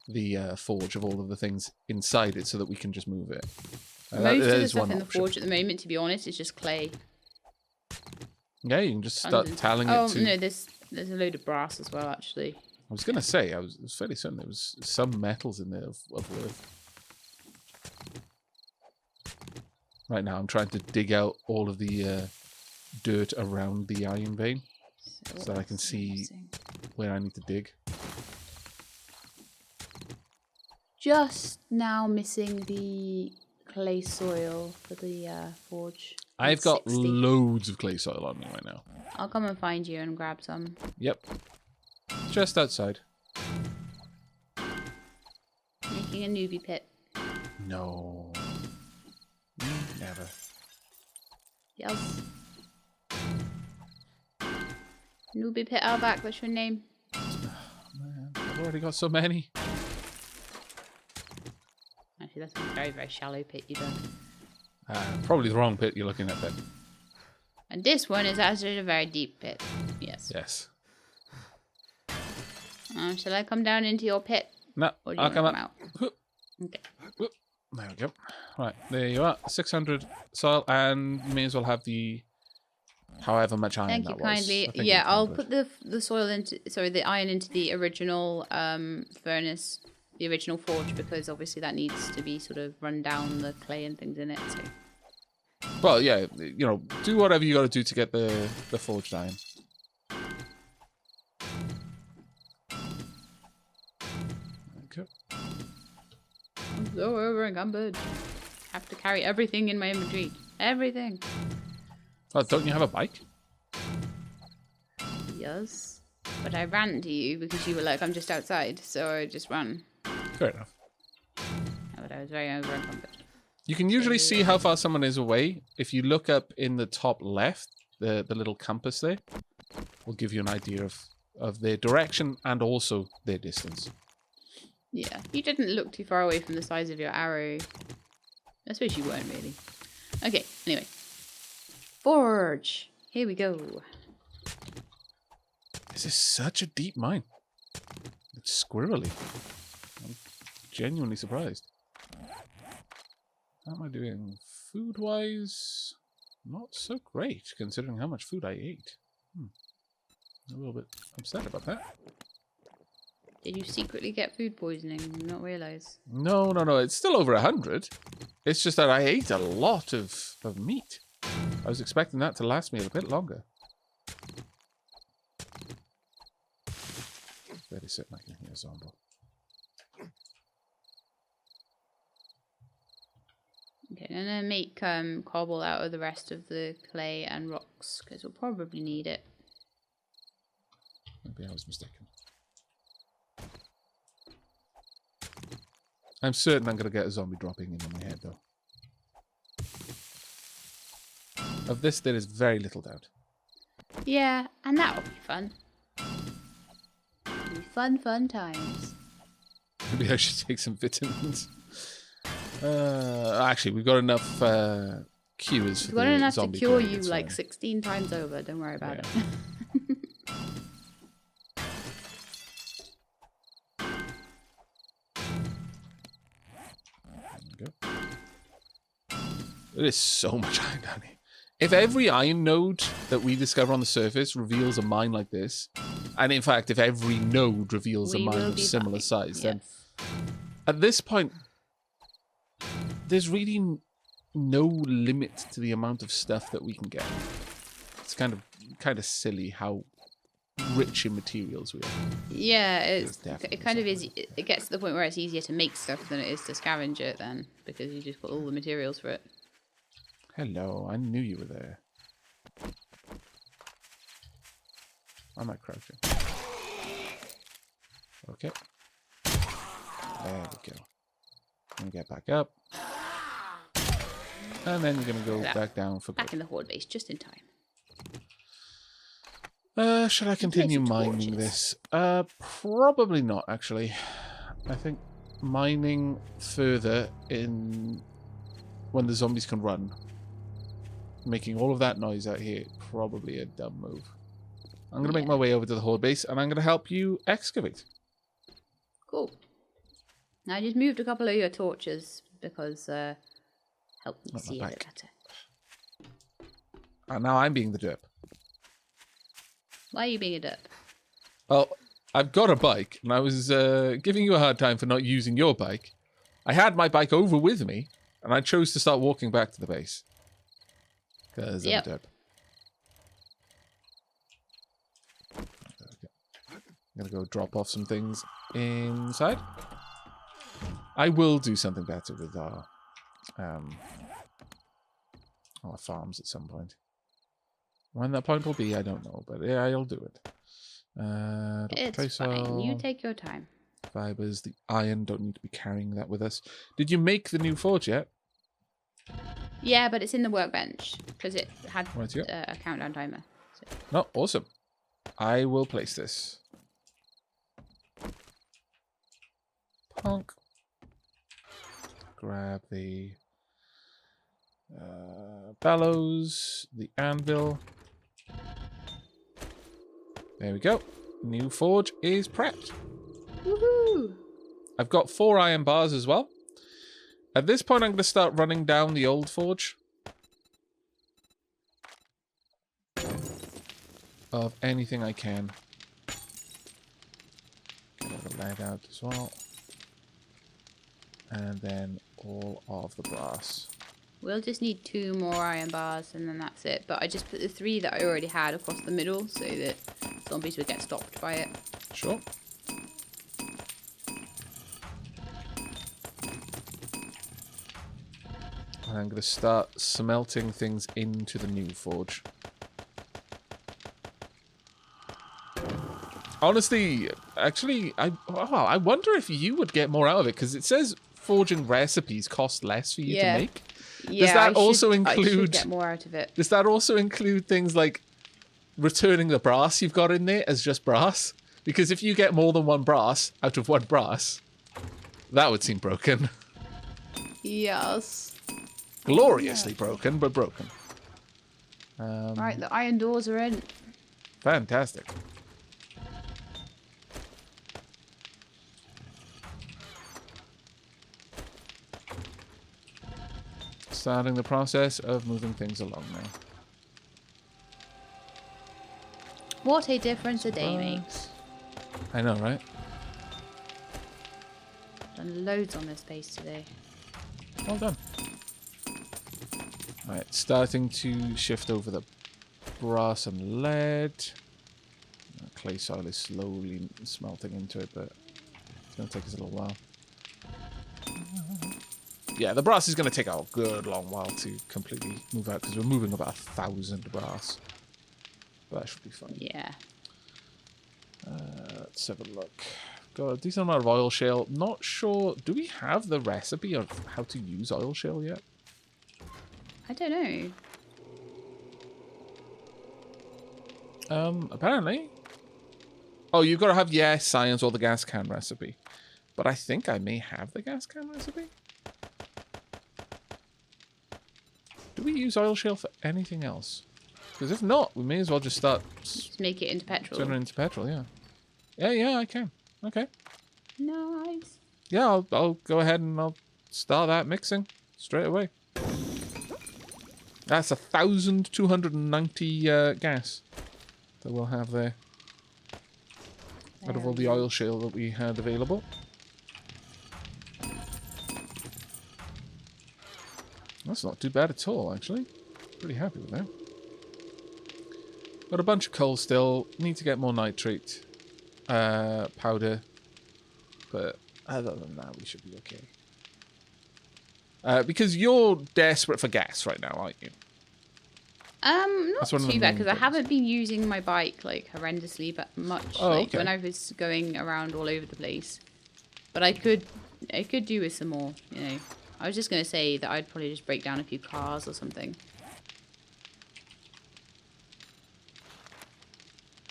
the forge of all of the things inside it so that we can just move it. Most of the stuff in the forge at the moment, to be honest, is just clay. Yeah, you can just start telling it to... Oh, no, there's a load of brass as well, actually. I was going to say, I was fairly certain there was some metals in there of worth. Right now, I'm trying to dig out all of the dirt around the iron vein so that I can see where I need to dig. Just now missing the clay soil for the forge. I've got loads of clay soil on me right now. I'll come and find you and grab some. Yep. Just outside. Making a newbie pit. No. Never. Yes. Newbie pit Aavak, what's your name? Man, I've already got so many. Actually, that's a very, very shallow pit you've done. Probably the wrong pit you're looking at then. And this one is actually a very deep pit. Yes. Yes. Shall I come down into your pit? No, I'll come up. Out? Okay. There we go. Right, there you are. 600 soil, and you may as well have the however much iron Thank that you was. kindly. Yeah, I'll put the soil into, the iron into the original furnace, the original forge, because obviously that needs to be sort of run down the clay and things in it. So. Well, yeah, you know, do whatever you got to do to get the forged iron. Okay. I'm so over-encumbered. Have to carry everything in my inventory. Everything. Oh, don't you have a bike? Yes. But I ran to you because you were like, I'm just outside, so I just ran. Fair enough. But I was very over-encumbered. You can usually see how far someone is away. If you look up in the top left, the little compass there will give you an idea of their direction and also their distance. Yeah, you didn't look too far away from the size of your arrow. I suppose you weren't really. Okay, anyway. Forge! Here we go. This is such a deep mine. It's squirrely. I'm genuinely surprised. How am I doing food-wise? Not so great, considering how much food I ate. A little bit upset about that. Did you secretly get food poisoning and not realise? No. It's still over 100. It's just that I ate a lot of meat. I was expecting that to last me a bit longer. Very certain I can hear a zombie. Okay, I'm going to make cobble out of the rest of the clay and rocks, because we'll probably need it. Maybe I was mistaken. I'm certain I'm going to get a zombie dropping in on my head, though. Of this, there is very little doubt. Yeah, and that'll be fun. It'll be fun times. Maybe I should take some vitamins. Actually, we've got enough cures for the zombie. We've got enough to cure you fine. like 16 times over. Don't worry about it. There is so much iron down here. If every iron node that we discover on the surface reveals a mine like this, and in fact, if every node reveals a mine of similar size, then at this point, there's really no limit to the amount of stuff that we can get. It's kind of silly how rich in materials we are. Yeah, it kind of is. It gets to the point where it's easier to make stuff than it is to scavenge it then, because you just got all the materials for it. Hello, I knew you were there. I might crouch you. Okay. There we go. And get back up. And then you're going to go back down for good. Back in the Horde base, just in time. Should I continue mining this? Probably not, actually. I think mining further in when the zombies can run, making all of that noise out here, probably a dumb move. I'm going to make my way over to the Horde base, and I'm going to help you excavate. Cool. Now I just moved a couple of your torches because help me see a bit better. And now I'm being the derp. Why are you being a derp? Well, I've got a bike, and I was giving you a hard time for not using your bike. I had my bike over with me, and I chose to start walking back to the base. Because I'm a derp. I'm going to go drop off some things inside. I will do something better with our farms at some point. When that point will be, I don't know, but yeah, I'll do it. It's fine. You take your time. Fibers, the iron, don't need to be carrying that with us. Did you make the new forge yet? Yeah, but it's in the workbench because it had Right, a countdown timer. So. No, awesome. I will place this. Punk. Grab the bellows, the anvil. There we go. New forge is prepped. Woohoo! I've got 4 iron bars as well. At this point, I'm going to start running down the old forge of anything I can. Get the lead out as well. And then all of the brass. We'll just need 2 more iron bars and then that's it. But I just put the 3 that I already had across the middle so that zombies would get stopped by it. Sure. And I'm going to start smelting things into the new forge. Honestly, actually, I wonder if you would get more out of it, because it says forging recipes cost less for you to Yeah. make? Yeah, Does that I also should include? get more out of it. Does that also include things like returning the brass you've got in there as just brass? Because if you get more than one brass out of one brass, that would seem broken. Yes. Gloriously broken, but broken. Right, the iron doors are in. Fantastic. Starting the process of moving things along now. What a difference a day makes. I know, right? Done loads on this base today. Well done. Alright, starting to shift over the brass and lead. Clay soil is slowly smelting into it, but it's going to take us a little while. Yeah, the brass is going to take a good long while to completely move out because we're moving about 1,000 brass. But that should be fine. Yeah. Let's have a look. Got a decent amount of oil shale. Not sure. Do we have the recipe of how to use oil shale yet? I don't know. Apparently. Oh, you've got to have, yeah, science or the gas can recipe. But I think I may have the gas can recipe. Do we use oil shale for anything else? Because if not, we may as well just start... Just make it into petrol. Turn it into petrol, yeah. Yeah, I can. Okay. Nice. Yeah, I'll go ahead and I'll start that mixing straight away. That's 1,290 gas that we'll have there. Out of all the oil shale that we had available. That's not too bad at all, actually. Pretty happy with that. Got a bunch of coal still. Need to get more nitrate powder. But other than that, we should be okay. Because you're desperate for gas right now, aren't you? Not too bad because I haven't been using my bike like horrendously but much. Oh, like okay. when I was going around all over the place. But I could do with some more, you know. I was just gonna say that I'd probably just break down a few cars or something.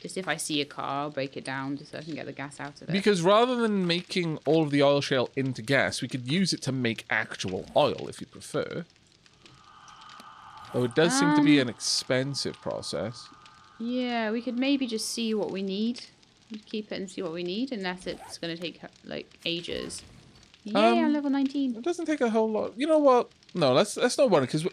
Just if I see a car, I'll break it down just so I can get the gas out of it. Because rather than making all of the oil shale into gas, we could use it to make actual oil if you prefer. Though it does seem to be an expensive process. Yeah, we could maybe just see what we need. Keep it and see what we need, unless it's going to take, like, ages. Yay, I'm level 19. It doesn't take a whole lot. You know what? No, let's not worry, because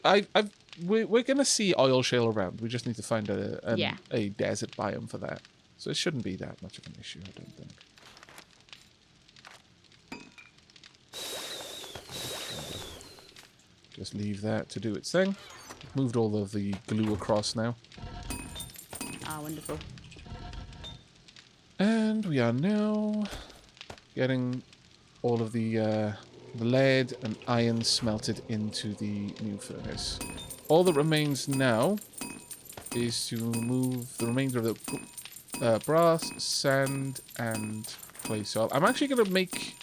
we're going to see oil shale around. We just need to find a desert biome for that. So it shouldn't be that much of an issue, I don't think. Just leave that to do its thing. Moved all of the glue across now. Ah, wonderful. And we are now getting all of the lead and iron smelted into the new furnace. All that remains now is to move the remainder of the brass, sand, and clay soil. I'm actually going to make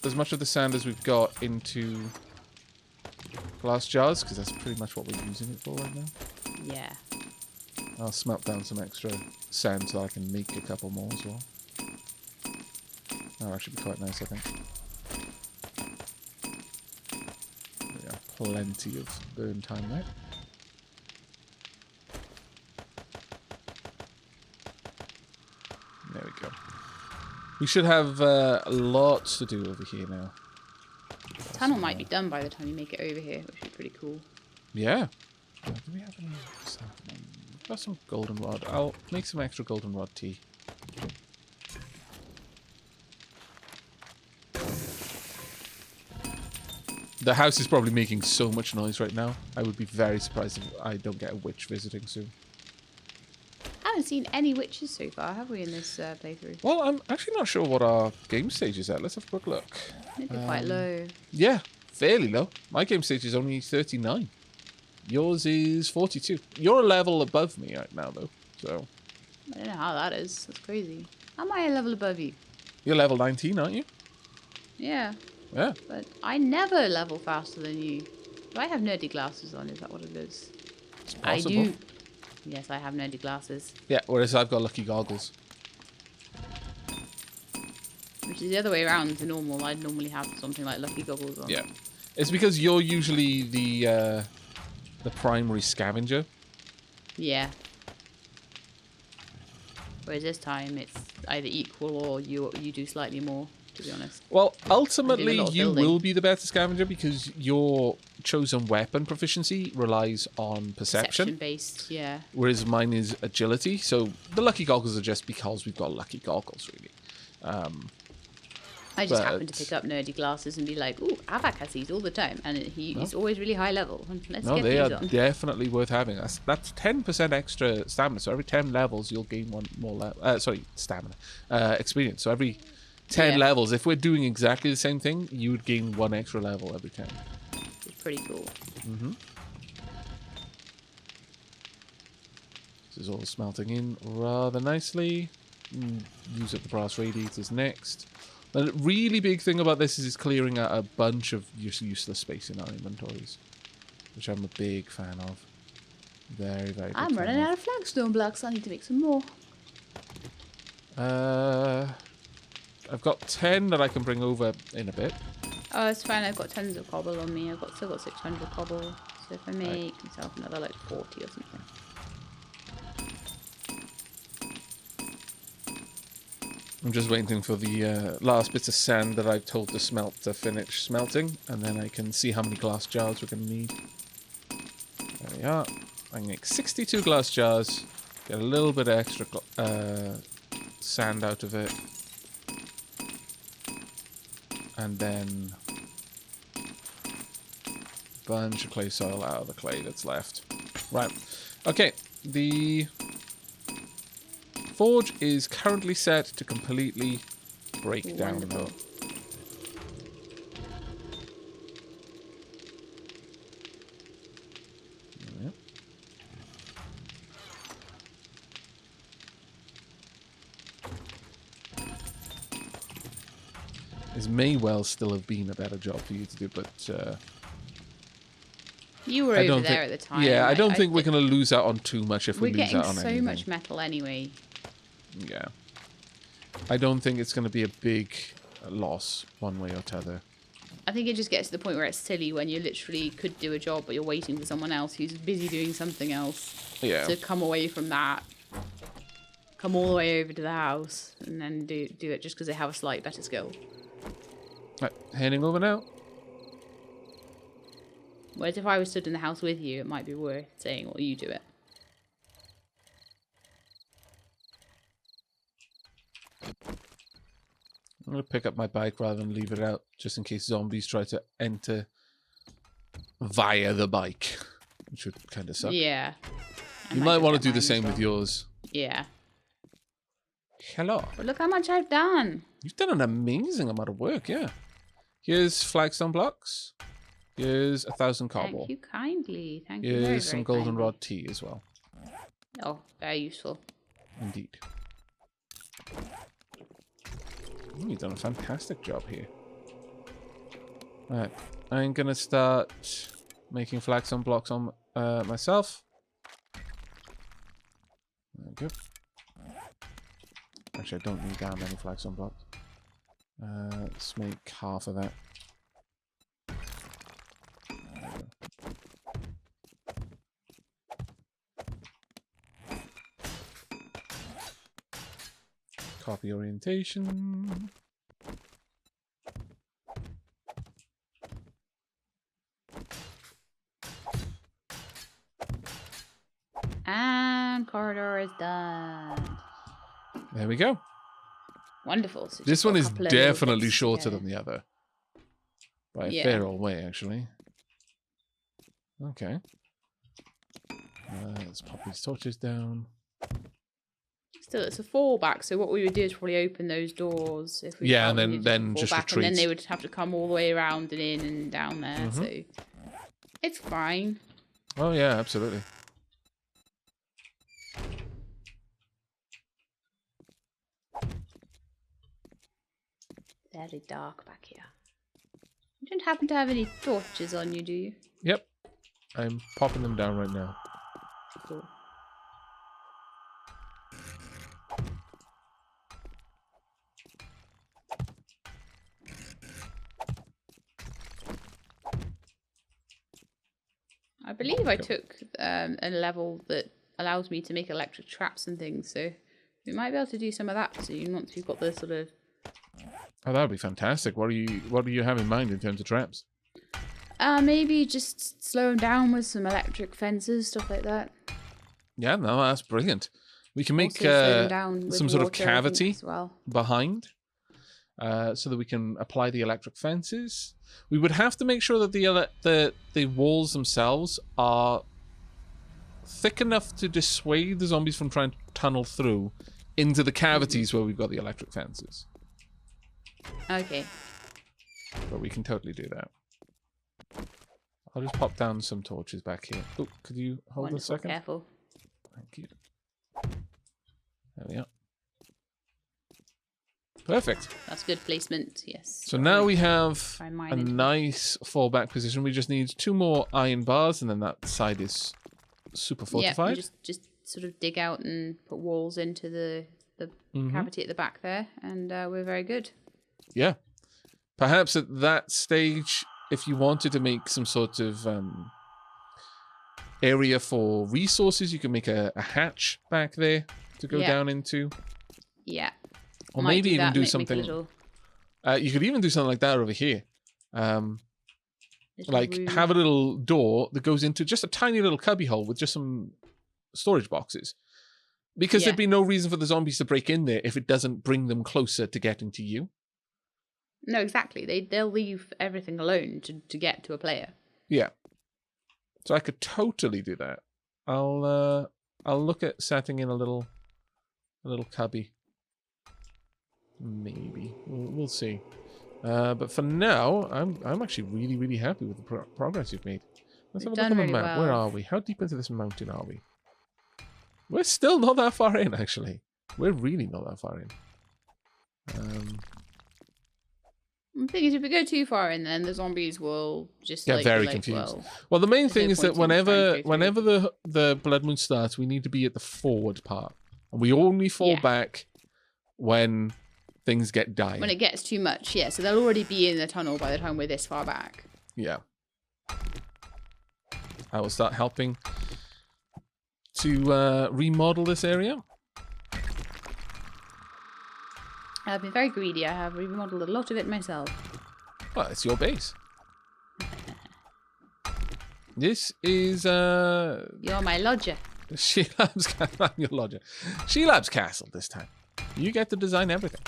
as much of the sand as we've got into glass jars, because that's pretty much what we're using it for right now. Yeah. I'll smelt down some extra sand so I can make a couple more as well. That'll actually be quite nice, I think. Yeah, plenty of burn time there. There we go. We should have lots to do over here now. The tunnel might be done by the time you make it over here, which would be pretty cool. Yeah. Do we have any? We've got some goldenrod. I'll make some extra goldenrod tea. The house is probably making so much noise right now. I would be very surprised if I don't get a witch visiting soon. I haven't seen any witches so far, have we, in this playthrough? Well, I'm actually not sure what our game stage is at. Let's have a quick look. Maybe quite low. Yeah, fairly low. My game stage is only 39. Yours is 42. You're a level above me right now, though. So I don't know how that is. That's crazy. How am I a level above you? you're level 19, aren't you? Yeah. Yeah. But I never level faster than you. Do I have nerdy glasses on? Is that what it is? It's I possible. do. Yes, I have nerdy glasses. Yeah, whereas I've got lucky goggles. Which is the other way around to normal. I'd normally have something like lucky goggles on. Yeah. It's because you're usually the primary scavenger. Yeah. Whereas this time it's either equal or you do slightly more, to be honest. Well, ultimately, you will be the better scavenger because your chosen weapon proficiency relies on perception. Perception-based, yeah. Whereas mine is agility. So the lucky goggles are just because we've got lucky goggles, really. I just happen to pick up nerdy glasses and be like, ooh, Aavak has these all the time. And he's always really high level. Let's get they these are on. definitely worth having. That's 10% extra stamina. So every 10 levels, you'll gain one more level. Stamina. Experience. So every 10 levels, if we're doing exactly the same thing, you would gain one extra level every 10. It's pretty cool. Mm-hmm. This is all smelting in rather nicely. Use up the brass radiators next. The really big thing about this is it's clearing out a bunch of useless space in our inventories, which I'm a big fan of. Very, very big I'm running out of flagstone blocks. I need to make some more. I've got 10 that I can bring over in a bit. Oh, it's fine. I've got tons of cobble on me. Still got 600 cobble. So if I make myself another like 40 or something. I'm just waiting for the last bits of sand that I've told the smelt to finish smelting, and then I can see how many glass jars we're going to need. There we are. I can make 62 glass jars, get a little bit of extra sand out of it, and then a bunch of clay soil out of the clay that's left. Right. Okay. The forge is currently set to completely break down now. Yeah. This may well still have been a better job for you to do, but you were over there at the time. Yeah, I don't think we're going to lose out on too much if we lose out on anything. We're getting so much metal anyway. Yeah. I don't think it's going to be a big loss one way or t'other. I think it just gets to the point where it's silly when you literally could do a job, but you're waiting for someone else who's busy doing something else to come away from that, come all the way over to the house, and then do it just because they have a slight better skill. Right, heading over now. Whereas if I was stood in the house with you, it might be worth saying, well, you do it. I'm going to pick up my bike rather than leave it out, just in case zombies try to enter via the bike, which would kind of suck. Yeah. You might want to do the same with yours. Yeah. Hello. But look how much I've done. You've done an amazing amount of work, yeah. Here's flagstone blocks. Here's 1,000 cobble. Thank you kindly. Thank you Here's very, some very goldenrod tea as well. Oh, very useful. Indeed. Oh, you've done a fantastic job here. Alright, I'm gonna start making flagstone blocks on myself. There we go. Actually, I don't need that many flagstone blocks. Let's make half of that. Copy orientation. And corridor is done. There we go. Wonderful. So this one is definitely shorter than the other. By a fair old way, actually. Okay. Let's pop these torches down. Still, it's a fallback, so what we would do is probably open those doors. If we and then just retreat. And then they would have to come all the way around and in and down there, so it's fine. Oh, yeah, absolutely. Very dark back here. You don't happen to have any torches on you, do you? Yep. I'm popping them down right now. Cool. I believe I took a level that allows me to make electric traps and things, so we might be able to do some of that soon once we've got the sort of... Oh, that would be fantastic. What do you have in mind in terms of traps? Maybe just slow them down with some electric fences, stuff like that. Yeah, no, that's brilliant. We can make some sort of cavity as well. behind so that we can apply the electric fences. We would have to make sure that the walls themselves are thick enough to dissuade the zombies from trying to tunnel through into the cavities where we've got the electric fences. Okay. But we can totally do that. I'll just pop down some torches back here. Oh, could you hold a second? Careful. Thank you. There we are. Perfect. That's good placement, yes. So now we have a nice fallback position. We just need 2 more iron bars, and then that side is super fortified. Yeah, just sort of dig out and put walls into the cavity at the back there, and we're very good. Yeah. Perhaps at that stage, if you wanted to make some sort of area for resources, you can make a hatch back there to go down into. Yeah. Or maybe even do something. You could even do something like that over here. Like have a little door that goes into just a tiny little cubby hole with just some storage boxes. Because there'd be no reason for the zombies to break in there if it doesn't bring them closer to getting to you. No, exactly. They'll leave everything alone to get to a player. Yeah. So I could totally do that. I'll look at setting in a little cubby. Maybe we'll see. But for now, I'm actually really, really happy with the progress you've made. Let's have a look on the map. Well. Where are we? How deep into this mountain are we? We're still not that far in, actually. We're really not that far in. The thing is, if we go too far in, then the zombies will just get very confused. Well, the main thing is that whenever the Blood Moon starts, we need to be at the forward part, and we only fall back when things get dire. When it gets too much, yeah. So they'll already be in the tunnel by the time we're this far back. Yeah. I will start helping to remodel this area. I've been very greedy. I have remodeled a lot of it myself. Well, it's your base. This is You're my lodger. Shelab's castle. I'm your lodger. Shelab's castle this time. You get to design everything.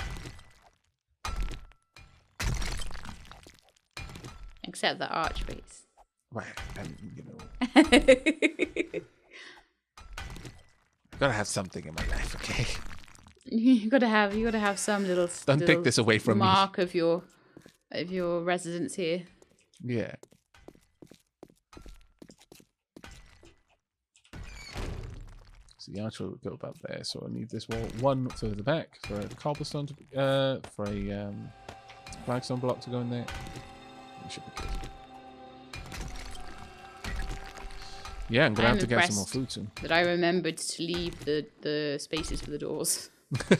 Except the archways. Well, you know. Gotta have something in my life, okay? You gotta have some little. Don't take this away from mark of your residence here. Yeah. So the archway would go about there. So I need this wall one further back for a cobblestone to, for a flagstone block to go in there. We should be good. Yeah, I'm gonna have to get some more food soon. That I remembered to leave the spaces for the doors. There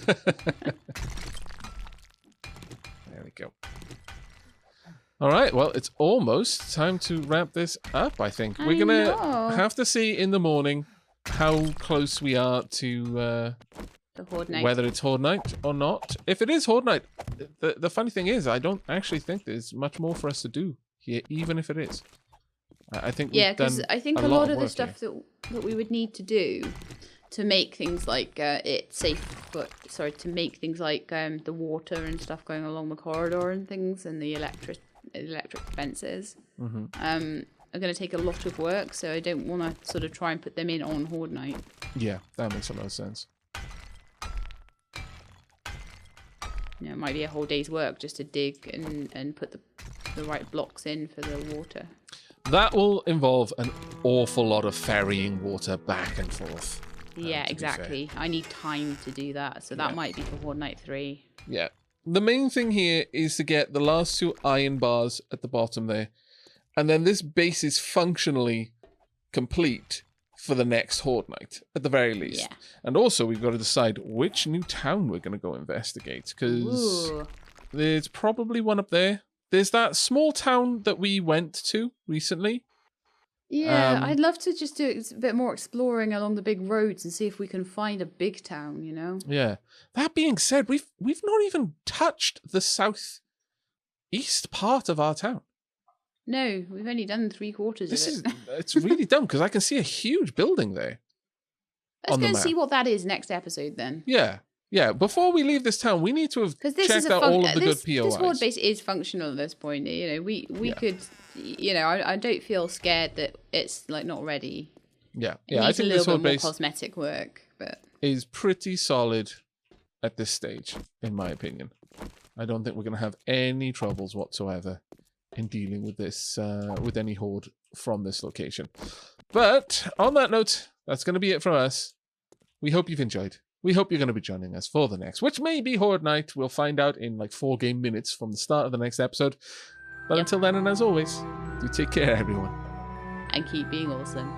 we go. All right, well, it's almost time to wrap this up, I think. We're going to have to see in the morning how close we are to the Horde Night. Whether it's Horde Night or not. If it is Horde Night, the funny thing is, I don't actually think there's much more for us to do here, even if it is. I think because I think a lot of the stuff that we would need to do to make things like to make things like the water and stuff going along the corridor and things, and the electric fences are going to take a lot of work. So I don't want to sort of try and put them in on Horde Night. Yeah, that makes a lot of sense. You know, it might be a whole day's work just to dig and put the right blocks in for the water. That will involve an awful lot of ferrying water back and forth. Yeah, exactly. I need time to do that, so that might be for Horde Night 3. Yeah, the main thing here is to get the last 2 iron bars at the bottom there. And then this base is functionally complete for the next Horde night, at the very least. Yeah. And also, we've got to decide which new town we're going to go investigate, because there's probably one up there. There's that small town that we went to recently. Yeah, I'd love to just do a bit more exploring along the big roads and see if we can find a big town, you know? Yeah. That being said, we've not even touched the southeast part of our town. No, we've only done 3/4 of it. It's really dumb, because I can see a huge building there. Let's go and see what that is next episode then. Yeah. Yeah, before we leave this town, we need to have checked out all of the good POIs. This Horde base is functional at this point. You know, we could, you know, I don't feel scared that it's like not ready. Yeah, It I needs think a this little Horde bit more base cosmetic work, but is pretty solid at this stage, in my opinion. I don't think we're going to have any troubles whatsoever in dealing with this, with any Horde from this location. But on that note, that's going to be it from us. We hope you've enjoyed. We hope you're going to be joining us for the next, which may be Horde Night. We'll find out in like 4 game minutes from the start of the next episode. But until then, and as always, do take care, everyone. And keep being awesome.